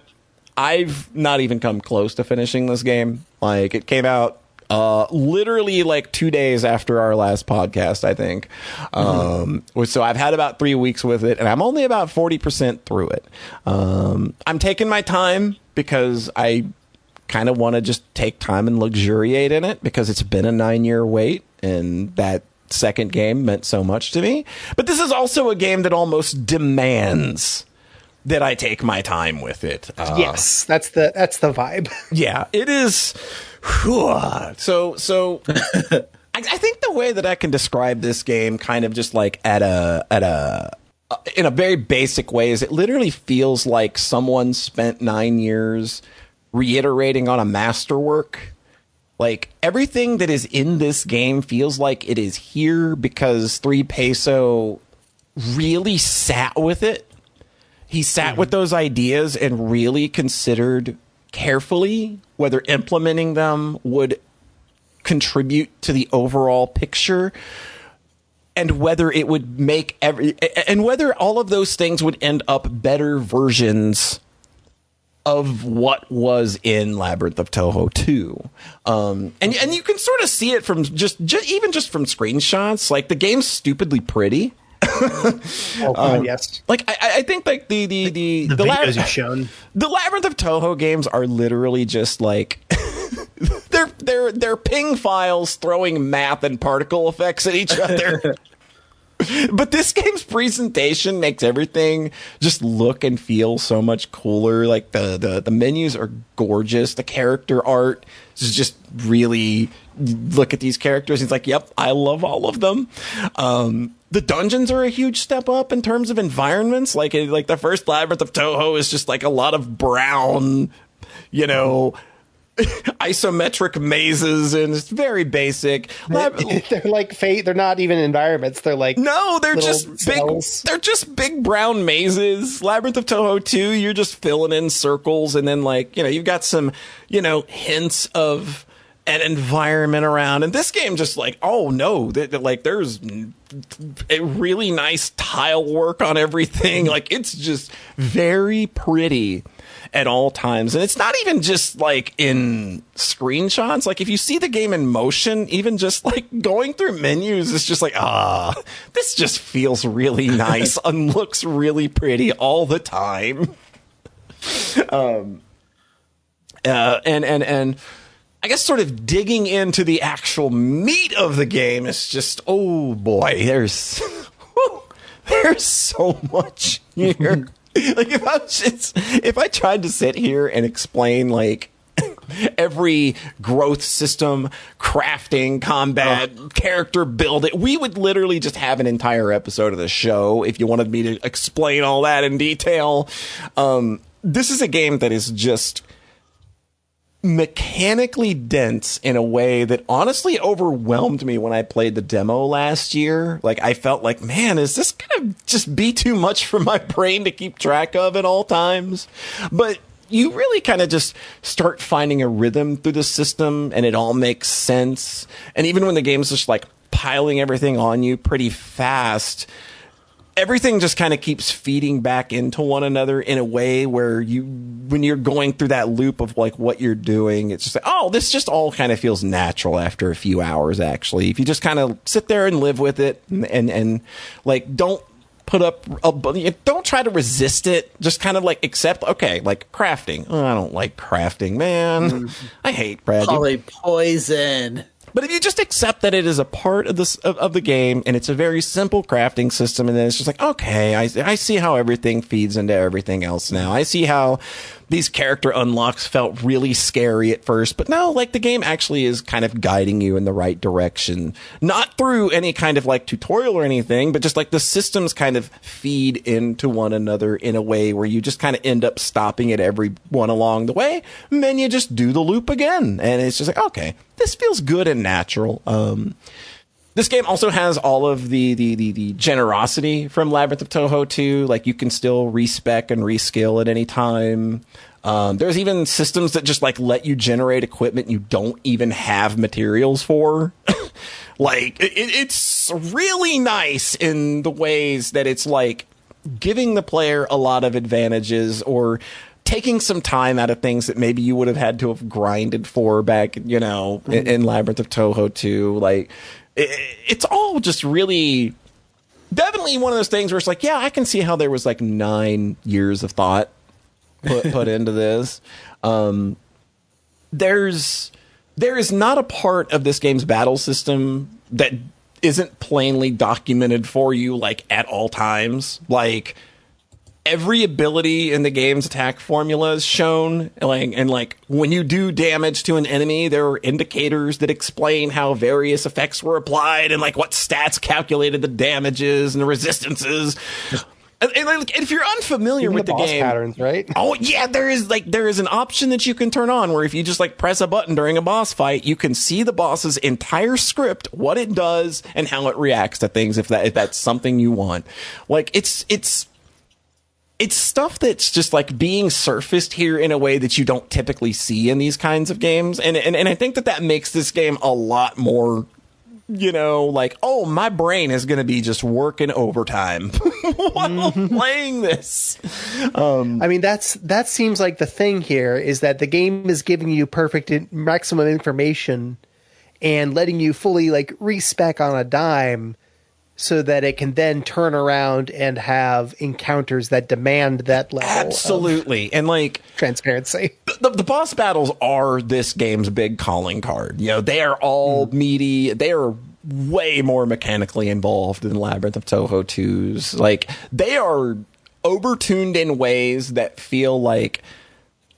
I've not even come close to finishing this game. Like, it came out literally like 2 days after our last podcast, I think. So I've had about 3 weeks with it, and I'm only about 40% through it. I'm taking my time because I kind of want to just take time and luxuriate in it, because it's been a 9-year wait, and that second game meant so much to me. But this is also a game that almost demands that I take my time with it. Yes, that's the vibe. Yeah, it is. So I think the way that I can describe this game, kind of just like in a very basic way, is it literally feels like someone spent 9 years reiterating on a masterwork. Like, everything that is in this game feels like it is here because 3 Peso really sat with it. He sat with those ideas and really considered carefully whether implementing them would contribute to the overall picture, and whether it would make and whether all of those things would end up better versions of what was in Labyrinth of Touhou 2. And you can sort of see it from just from screenshots. Like, the game's stupidly pretty. Yes. Like, I think like the videos you've shown. The Labyrinth of Touhou games are literally just like they're ping files throwing math and particle effects at each other. But this game's presentation makes everything just look and feel so much cooler. Like, the menus are gorgeous. The character art is just really, look at these characters. It's like, yep, I love all of them. The dungeons are a huge step up in terms of environments. Like the first Labyrinth of Touhou is just like a lot of brown, isometric mazes, and it's very basic. They're like fate. They're not even environments. They're like, no, they're just cells. They're just big brown mazes. Labyrinth of Touhou 2, you're just filling in circles, and then you've got some hints of an environment around. And this game just like, oh no, there's a really nice tile work on everything. Like, it's just very pretty at all times. And it's not even just like in screenshots. Like, if you see the game in motion, even just like going through menus, it's just like, this just feels really nice and looks really pretty all the time. And I guess sort of digging into the actual meat of the game is just, oh boy, there's so much here. Like, if I tried to sit here and explain like every growth system, crafting, combat, character build, we would literally just have an entire episode of the show if you wanted me to explain all that in detail. This is a game that is just mechanically dense in a way that honestly overwhelmed me when I played the demo last year. Like, I felt like, man, is this gonna just be too much for my brain to keep track of at all times? But you really kind of just start finding a rhythm through the system, and it all makes sense. And even when the game's just like piling everything on you pretty fast, everything just kind of keeps feeding back into one another in a way where when you're going through that loop of like what you're doing, it's just like, oh, this just all kind of feels natural after a few hours, actually. If you just kind of sit there and live with it and like, don't put up don't try to resist it. Just kind of like accept, okay, like crafting. Oh, I don't like crafting, man. I hate Brad. Poison. But if you just accept that it is a part of this of the game, and it's a very simple crafting system, and then it's just like, okay, I see how everything feeds into everything else now. I see how these character unlocks felt really scary at first, but no, like the game actually is kind of guiding you in the right direction. Not through any kind of like tutorial or anything, but just like the systems kind of feed into one another in a way where you just kind of end up stopping at every one along the way, and then you just do the loop again. And it's just like, okay, this feels good and natural. This game also has all of the generosity from Labyrinth of Touhou 2. Like, you can still respec and reskill at any time. There's even systems that just, like, let you generate equipment you don't even have materials for. Like, it's really nice in the ways that it's, like, giving the player a lot of advantages, or taking some time out of things that maybe you would have had to have grinded for back, you know, in Labyrinth of Touhou 2. Like, it's all just really definitely one of those things where it's like, yeah, I can see how there was like 9 years of thought put into this. There is not a part of this game's battle system that isn't plainly documented for you, like, at all times. Like, every ability in the game's attack formula is shown, and like when you do damage to an enemy, there are indicators that explain how various effects were applied and like what stats calculated the damages and the resistances. And if you're unfamiliar with the boss game patterns, right? Oh yeah, there is an option that you can turn on where if you just like press a button during a boss fight, you can see the boss's entire script, what it does, and how it reacts to things if that's something you want. Like, it's stuff that's just like being surfaced here in a way that you don't typically see in these kinds of games. And I think that makes this game a lot more, you know, like, oh, my brain is going to be just working overtime while playing this. I mean, that seems like the thing here is that the game is giving you perfect maximum information and letting you fully like respec on a dime, so that it can then turn around and have encounters that demand that level. Absolutely. And like transparency. The boss battles are this game's big calling card. You know, they are all meaty. They are way more mechanically involved than Labyrinth of Touhou 2's. Like, they are overtuned in ways that feel like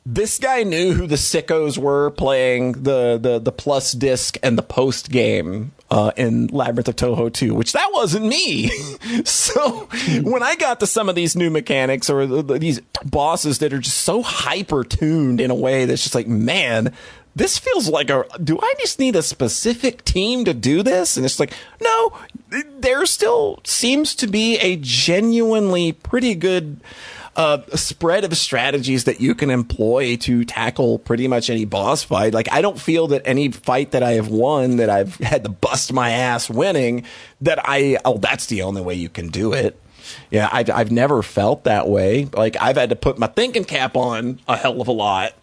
this guy knew who the sickos were playing the plus disc and the post game in Labyrinth of Touhou 2, which that wasn't me. So when I got to some of these new mechanics or these bosses that are just so hyper tuned in a way that's just like, man, this feels like do I just need a specific team to do this? And it's like, no, there still seems to be a genuinely pretty good a spread of strategies that you can employ to tackle pretty much any boss fight. Like, I don't feel that any fight that I have won that I've had to bust my ass winning that that's the only way you can do it. Yeah, I've never felt that way. Like, I've had to put my thinking cap on a hell of a lot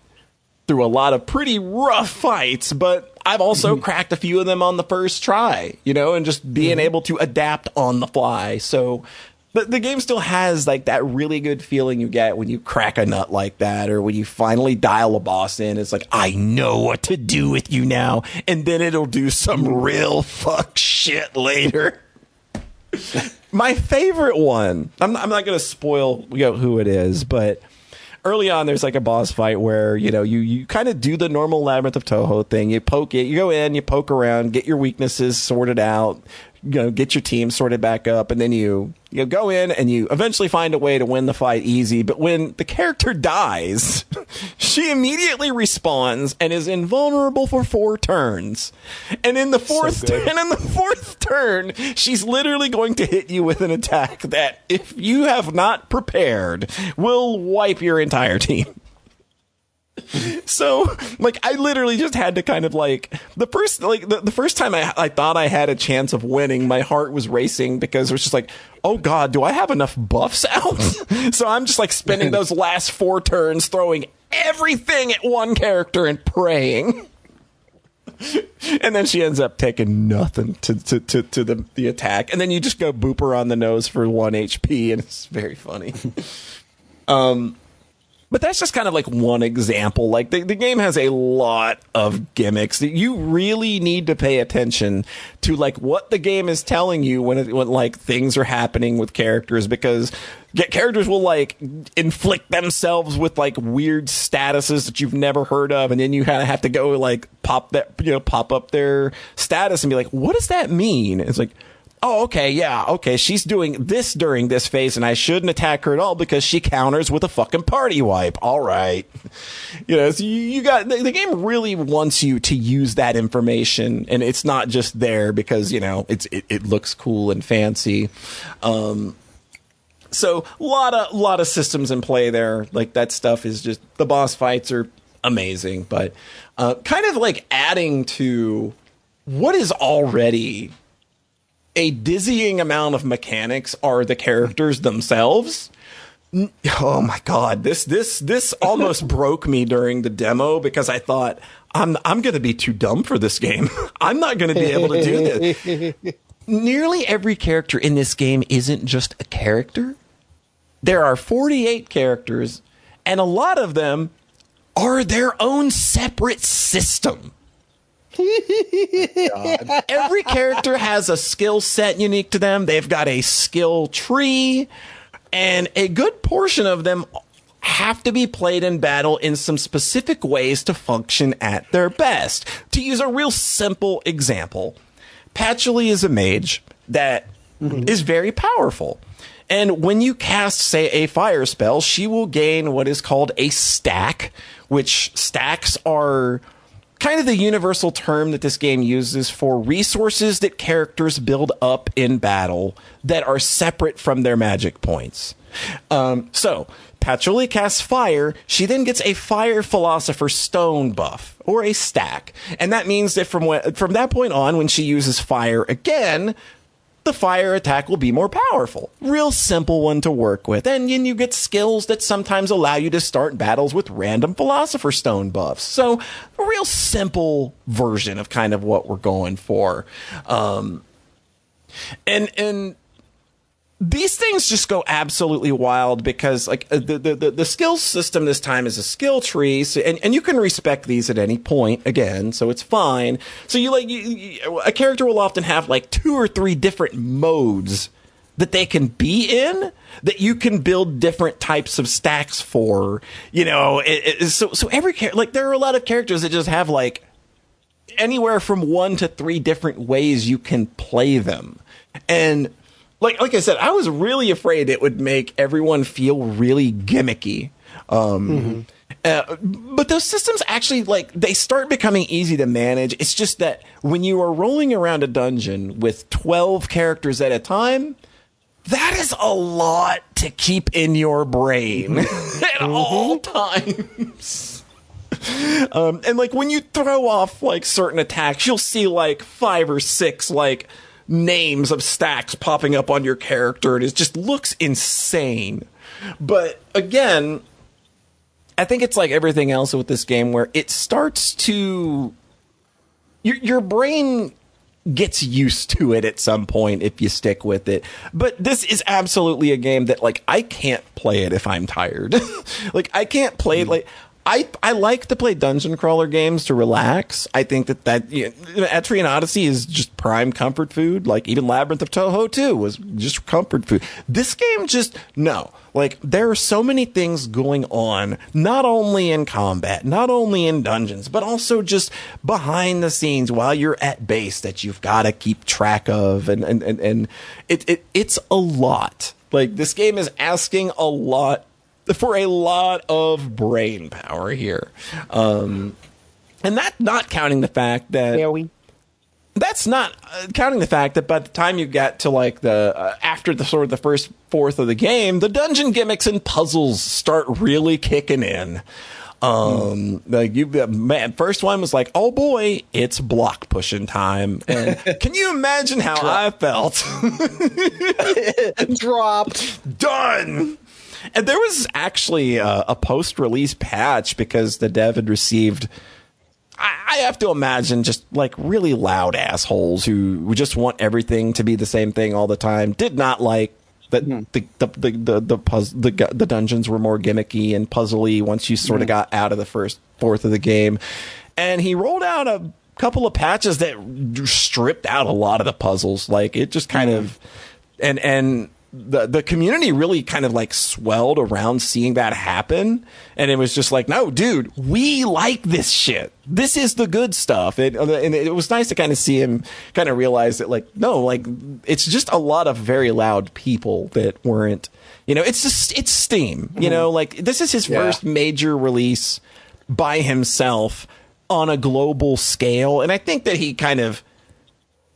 through a lot of pretty rough fights, but I've also cracked a few of them on the first try, you know, and just being able to adapt on the fly. So the game still has like that really good feeling you get when you crack a nut like that, or when you finally dial a boss in. It's like, I know what to do with you now, and then it'll do some real fuck shit later. My favorite one, I'm not going to spoil, you know, who it is, but early on, there's like a boss fight where, you know, you kind of do the normal Labyrinth of Touhou thing. You poke it, you go in, you poke around, get your weaknesses sorted out, you know, get your team sorted back up, and then you go in and you eventually find a way to win the fight easy. But when the character dies, she immediately respawns and is invulnerable for 4 turns. And in the fourth turn, she's literally going to hit you with an attack that, if you have not prepared, will wipe your entire team. So, like, I literally just had to kind of like the first time I thought I had a chance of winning, my heart was racing because it was just like, oh god, do I have enough buffs out? So I'm just like spending those last 4 turns throwing everything at one character and praying. And then she ends up taking nothing to the attack. And then you just go boop her on the nose for 1 HP, and it's very funny. But that's just kind of like one example. Like the game has a lot of gimmicks that you really need to pay attention to, like what the game is telling you when like things are happening with characters, because characters will like inflict themselves with like weird statuses that you've never heard of, and then you kind of have to go like pop up their status and be like, what does that mean? It's like, oh, okay, yeah, okay, she's doing this during this phase, and I shouldn't attack her at all because she counters with a fucking party wipe. All right. So you got, the game really wants you to use that information, and it's not just there because, it looks cool and fancy. So a lot of systems in play there. Like that stuff is just, the boss fights are amazing, but kind of like adding to what is already a dizzying amount of mechanics are the characters themselves. Oh my God, this almost broke me during the demo because I thought I'm going to be too dumb for this game. I'm not going to be able to do this. Nearly every character in this game isn't just a character. There are 48 characters, and a lot of them are their own separate system. God. Every character has a skill set unique to them. They've got a skill tree, and a good portion of them have to be played in battle in some specific ways to function at their best. To use a real simple example, Patchouli is a mage that is very powerful. And when you cast, say, a fire spell, she will gain what is called a stack, which stacks are kind of the universal term that this game uses for resources that characters build up in battle that are separate from their magic points. So Patchouli casts fire. She then gets a fire philosopher stone buff, or a stack. And that means that from that point on, when she uses fire again, the fire attack will be more powerful. Real simple one to work with. And then you get skills that sometimes allow you to start battles with random Philosopher Stone buffs. So a real simple version of kind of what we're going for. And these things just go absolutely wild because like the skill system this time is a skill tree, so, and you can respec these at any point again, so it's fine. So a character will often have like 2 or 3 different modes that they can be in that you can build different types of stacks for. So every like there are a lot of characters that just have like anywhere from 1 to 3 different ways you can play them. And like I said, I was really afraid it would make everyone feel really gimmicky. But those systems actually, like, they start becoming easy to manage. It's just that when you are rolling around a dungeon with 12 characters at a time, that is a lot to keep in your brain at all times. And like when you throw off like certain attacks, you'll see like 5 or 6 like names of stacks popping up on your character, and it just looks insane. But again, I think it's like everything else with this game where it starts to your brain gets used to it at some point if you stick with it. But this is absolutely a game that like I can't play it if I'm tired. Like I can't play it like I like to play dungeon crawler games to relax. I think that Etrian Odyssey is just prime comfort food. Like even Labyrinth of Touhou 2 was just comfort food. This game just, no. Like there are so many things going on, not only in combat, not only in dungeons, but also just behind the scenes while you're at base that you've got to keep track of. And it's a lot. Like this game is asking a lot for a lot of brain power here. And that's not counting the fact that that's not counting the fact that by the time you get to like the after the sort of the first fourth of the game, the dungeon gimmicks and puzzles start really kicking in. Like first one was like, oh boy, it's block pushing time. And can you imagine how I felt? Dropped. Done. And there was actually a post-release patch because the dev had received I have to imagine just like really loud assholes who just want everything to be the same thing all the time. Did not like that the dungeons were more gimmicky and puzzly once you sort of got out of the first fourth of the game. And he rolled out a couple of patches that stripped out a lot of the puzzles. Like it just kind of and the community really kind of like swelled around seeing that happen. And it was just like, no, dude, we like this shit. This is the good stuff. And it was nice to kind of see him kind of realize that, like, no, like, it's just a lot of very loud people that weren't, you know, it's Steam, you know, like, this is his first major release by himself on a global scale. And I think that he kind of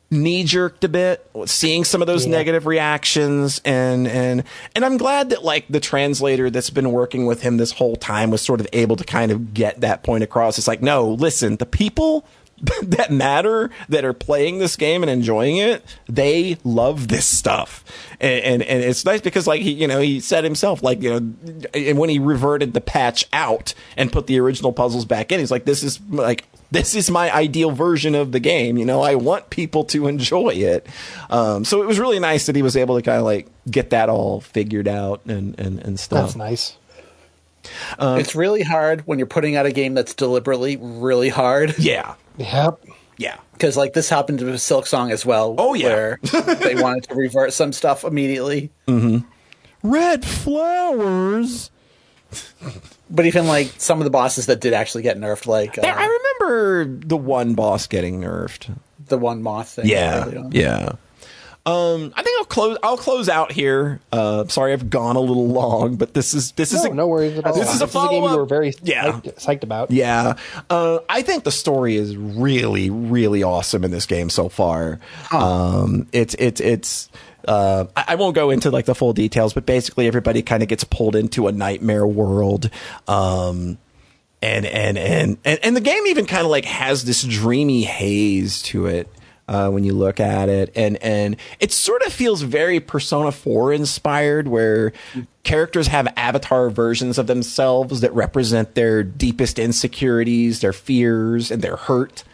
knee-jerked a bit, seeing some of those negative reactions, and I'm glad that like the translator that's been working with him this whole time was sort of able to kind of get that point across. It's like, no, listen, the people that matter, that are playing this game and enjoying it, they love this stuff, and it's nice because like he said himself, like, you know, and when he reverted the patch out and put the original puzzles back in, he's like, this is my ideal version of the game. You know, I want people to enjoy it. So it was really nice that he was able to kind of like get that all figured out and stuff. That's nice. It's really hard when you're putting out a game that's deliberately really hard. Yeah. Yep. Yeah. Because like this happened to Silk Song as well. Oh, yeah. Where they wanted to revert some stuff immediately. Mm-hmm. Red flowers. But even like some of the bosses that did actually get nerfed, like I remember the one boss getting nerfed, the one moth thing. Yeah. I think I'll close out here. Sorry, I've gone a little long, but this is no worries about this is a follow-up. Game you were very psyched about. Yeah, I think the story is really, really awesome in this game so far. It's. I won't go into like the full details, but basically everybody kind of gets pulled into a nightmare world. And the game even kind of like has this dreamy haze to it. When you look at it, and it sort of feels very Persona 4 inspired, where characters have avatar versions of themselves that represent their deepest insecurities, their fears, and their hurt.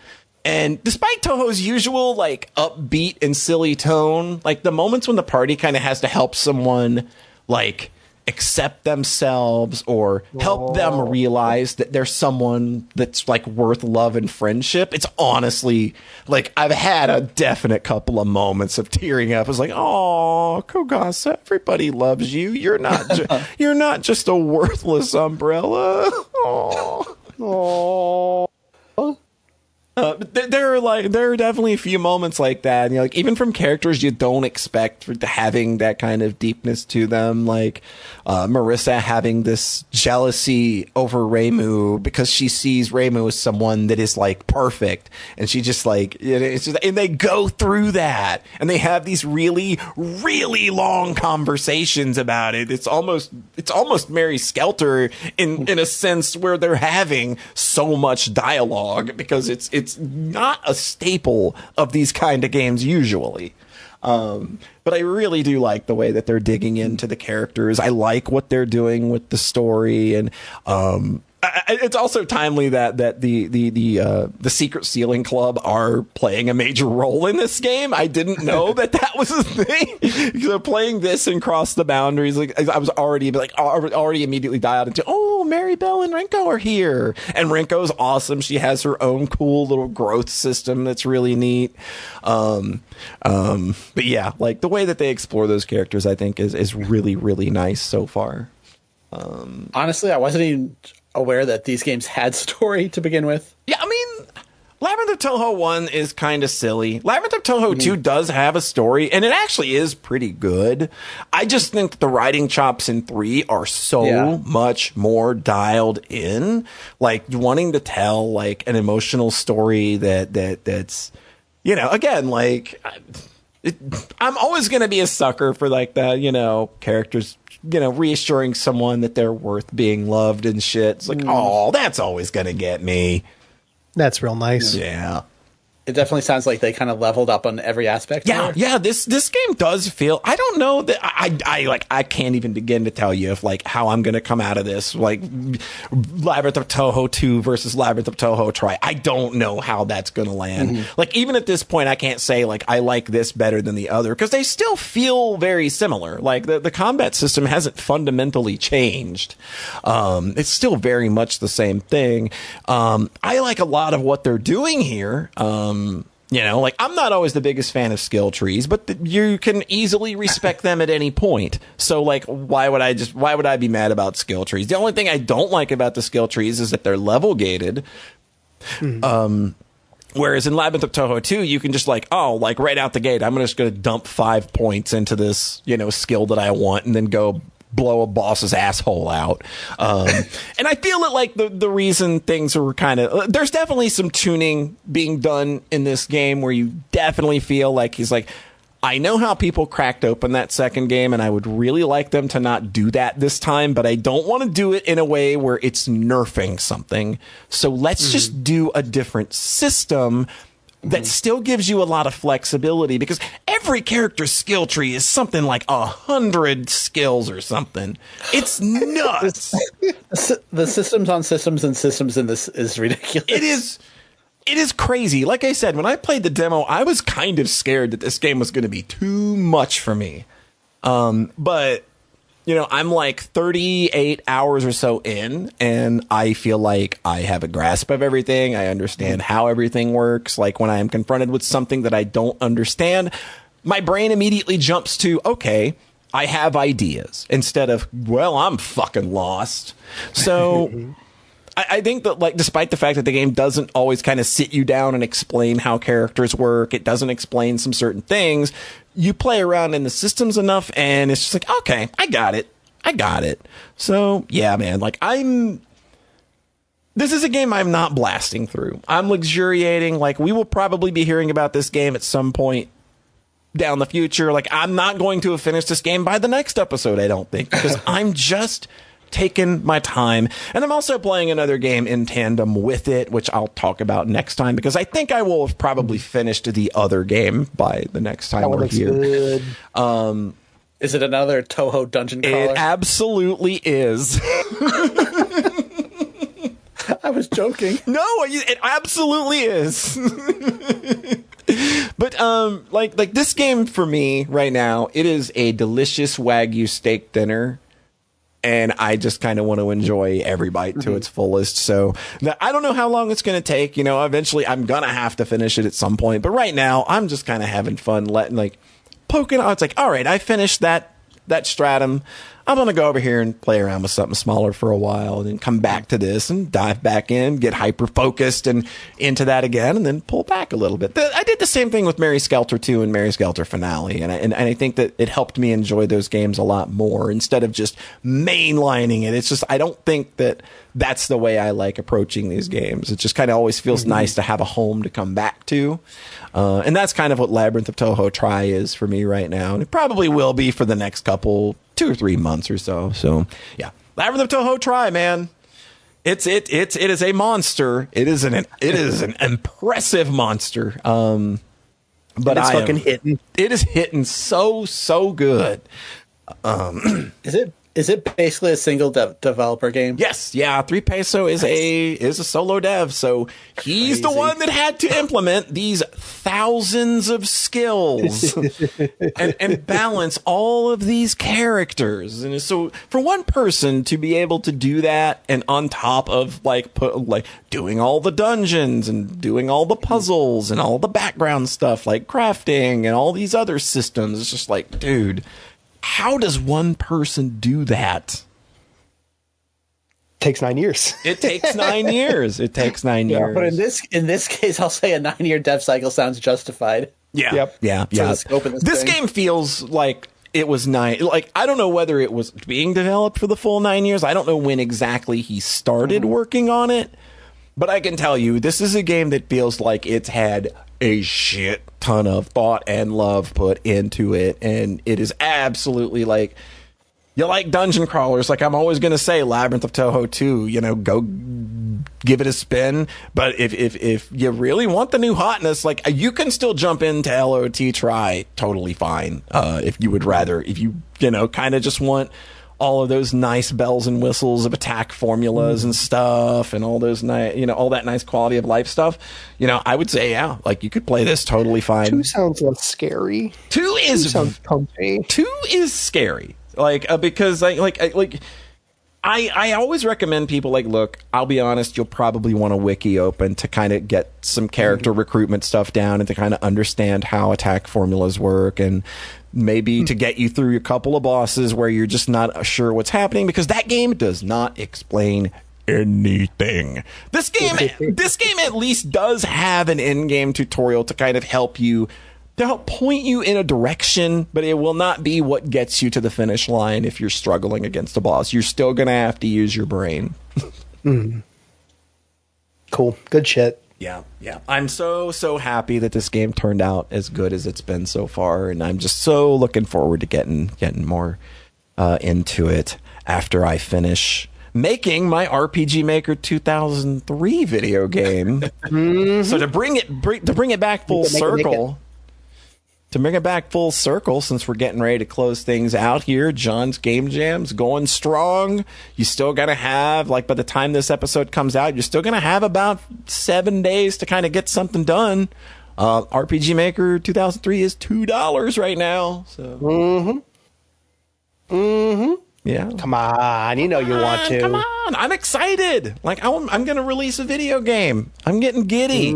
And despite Touhou's usual like upbeat and silly tone, like the moments when the party kind of has to help someone like accept themselves or help them realize that there's someone that's like worth love and friendship, it's honestly like I've had a definite couple of moments of tearing up. It's like, oh, Kogasa, everybody loves you. You're not just a worthless umbrella. Oh. There are definitely a few moments like that, you know, like even from characters you don't expect having that kind of deepness to them, like Marissa having this jealousy over Reimu because she sees Reimu as someone that is like perfect, and she just like, you know, it's just, and they go through that and they have these really, really long conversations about it. It's almost Mary Skelter in a sense, where they're having so much dialogue because it's not a staple of these kind of games usually. But I really do like the way that they're digging into the characters. I like what they're doing with the story, and it's also timely that the Secret Sealing Club are playing a major role in this game. I didn't know that was a thing. Because playing this and Cross the Boundaries, like I was already immediately dialed into, oh, Mary Bell and Renko are here, and Renko's awesome. She has her own cool little growth system that's really neat. But yeah, like the way that they explore those characters, I think is really, really nice so far. Honestly, I wasn't even aware that these games had story to begin with. Yeah, I mean, Labyrinth of Touhou 1 is kind of silly. Labyrinth of Touhou 2 does have a story, and it actually is pretty good. I just think that the writing chops in 3 are so much more dialed in, like wanting to tell like an emotional story that's, you know, again, like I'm always going to be a sucker for like the, you know, characters, you know, reassuring someone that they're worth being loved and shit. It's like, oh, that's always going to get me. That's real nice. Yeah. It definitely sounds like they kind of leveled up on every aspect. Yeah, here. yeah. This game does feel. I don't know that I can't even begin to tell you if like how I'm going to come out of this. Like Labyrinth of Touhou 2 versus Labyrinth of Touhou Tri. I don't know how that's going to land. Mm-hmm. Like even at this point, I can't say like I like this better than the other because they still feel very similar. Like the combat system hasn't fundamentally changed. It's still very much the same thing. I like a lot of what they're doing here. You know, like I'm not always the biggest fan of skill trees, but you can easily respect them at any point. So like, why would I be mad about skill trees? The only thing I don't like about the skill trees is that they're level gated. Whereas in Labyrinth of Touhou 2, you can just like, oh, like right out the gate, I'm just going to dump 5 points into this, you know, skill that I want and then go blow a boss's asshole out. And I feel that like the reason things are kind of, there's definitely some tuning being done in this game where you definitely feel like he's like, I know how people cracked open that second game and I would really like them to not do that this time, but I don't want to do it in a way where it's nerfing something. So let's just do a different system that still gives you a lot of flexibility because every character's skill tree is something like 100 skills or something. It's nuts. The systems on systems and systems in this is ridiculous. It is crazy. Like I said, when I played the demo, I was kind of scared that this game was going to be too much for me. But you know, I'm like 38 hours or so in, and I feel like I have a grasp of everything. I understand how everything works. Like when I am confronted with something that I don't understand, my brain immediately jumps to, okay, I have ideas instead of, well, I'm fucking lost. So I think that, like, despite the fact that the game doesn't always kind of sit you down and explain how characters work, it doesn't explain some certain things. You play around in the systems enough, and it's just like, okay, I got it. So, yeah, man, like, this is a game I'm not blasting through. I'm luxuriating. Like, we will probably be hearing about this game at some point down the future. Like, I'm not going to have finished this game by the next episode, I don't think, because I'm just taking my time. And I'm also playing another game in tandem with it, which I'll talk about next time, because I think I will have probably finished the other game by the next time we're here. Good. Is it another Touhou dungeon crawler? It absolutely is. I was joking. No, it absolutely is. But like this game for me right now, it is a delicious Wagyu steak dinner. And I just kind of want to enjoy every bite to its fullest. So I don't know how long it's going to take. You know, eventually I'm going to have to finish it at some point. But right now I'm just kind of having fun poking out. It's like, all right, I finished that stratum. I'm going to go over here and play around with something smaller for a while and then come back to this and dive back in, get hyper focused and into that again and then pull back a little bit. I did the same thing with Mary Skelter 2 and Mary Skelter Finale. And I think that it helped me enjoy those games a lot more instead of just mainlining it. It's just, I don't think that that's the way I like approaching these games. It just kind of always feels nice to have a home to come back to. And that's kind of what Labyrinth of Touhou Tri is for me right now. And it probably will be for the next 2 or 3 months or so. So yeah, Labyrinth of Touhou Tri, man. It is a monster. It is an impressive monster. But it's fucking hitting. It is hitting so good. Is it basically a single developer game? Yes, yeah. 3 Peso is a solo dev, so he's the one that had to implement these thousands of skills and balance all of these characters. And so for one person to be able to do that, and on top of doing all the dungeons and doing all the puzzles and all the background stuff like crafting and all these other systems, it's just like, dude, how does one person do that? Takes 9 years. It takes 9 years. It takes 9 years. But in this case, I'll say a 9-year dev cycle sounds justified. Yeah. Yep. Yeah. For the scope of this game feels like it was 9. Like, I don't know whether it was being developed for the full 9 years. I don't know when exactly he started working on it. But I can tell you, this is a game that feels like it's had a shit ton of thought and love put into it. And it is absolutely like, You like dungeon crawlers, like I'm always going to say Labyrinth of Touhou 2, go give it a spin. But if you really want the new hotness, like you can still jump into LOT Try totally fine. If you would rather, if you kind of just want all of those nice bells and whistles of attack formulas and stuff, and all those all that nice quality of life stuff, I would say, yeah, like you could play this totally fine. 2 sounds less scary. 2 sounds comfy. 2 is scary. Because I always recommend people look, I'll be honest, you'll probably want a wiki open to kind of get some character recruitment stuff down and to kind of understand how attack formulas work, and maybe to get you through a couple of bosses where you're just not sure what's happening, because that game does not explain anything. This game at least does have an in-game tutorial to kind of help point you in a direction, but it will not be what gets you to the finish line if you're struggling against a boss. You're still going to have to use your brain. Cool. Good shit. Yeah. I'm so happy that this game turned out as good as it's been so far, and I'm just so looking forward to getting more into it after I finish making my RPG Maker 2003 video game. So to bring it back full circle. To bring it back full circle, since we're getting ready to close things out here, John's Game Jam's going strong. You still got to have, by the time this episode comes out, you're still going to have about 7 days to kind of get something done. RPG Maker 2003 is $2 right now. So. Yeah. Come on, you want to. Come on, I'm excited. I'm going to release a video game. I'm getting giddy.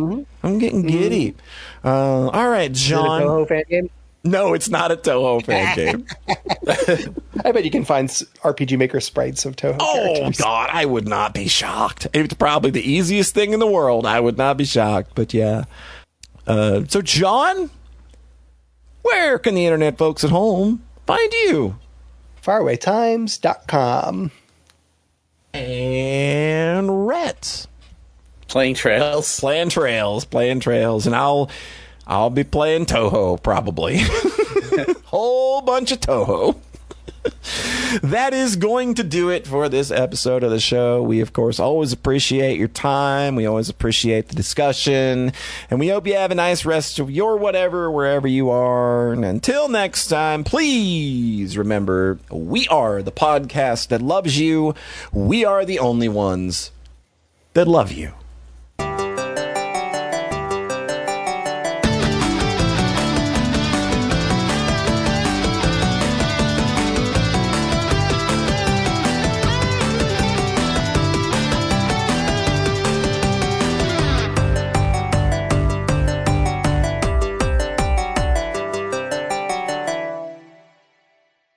All right, John. Is it a Touhou fan game? No, it's not a Touhou fan game. I bet you can find RPG Maker sprites of Touhou characters. Oh, God, I would not be shocked. It's probably the easiest thing in the world. I would not be shocked, but yeah. So, John, where can the internet folks at home find you? Farawaytimes.com. And Rhete. Playing Trails. Playing Trails. And I'll be playing Touhou, probably. Whole bunch of Touhou. That is going to do it for this episode of the show. We, of course, always appreciate your time. We always appreciate the discussion. And we hope you have a nice rest of your whatever, wherever you are. And until next time, please remember, we are the podcast that loves you. We are the only ones that love you.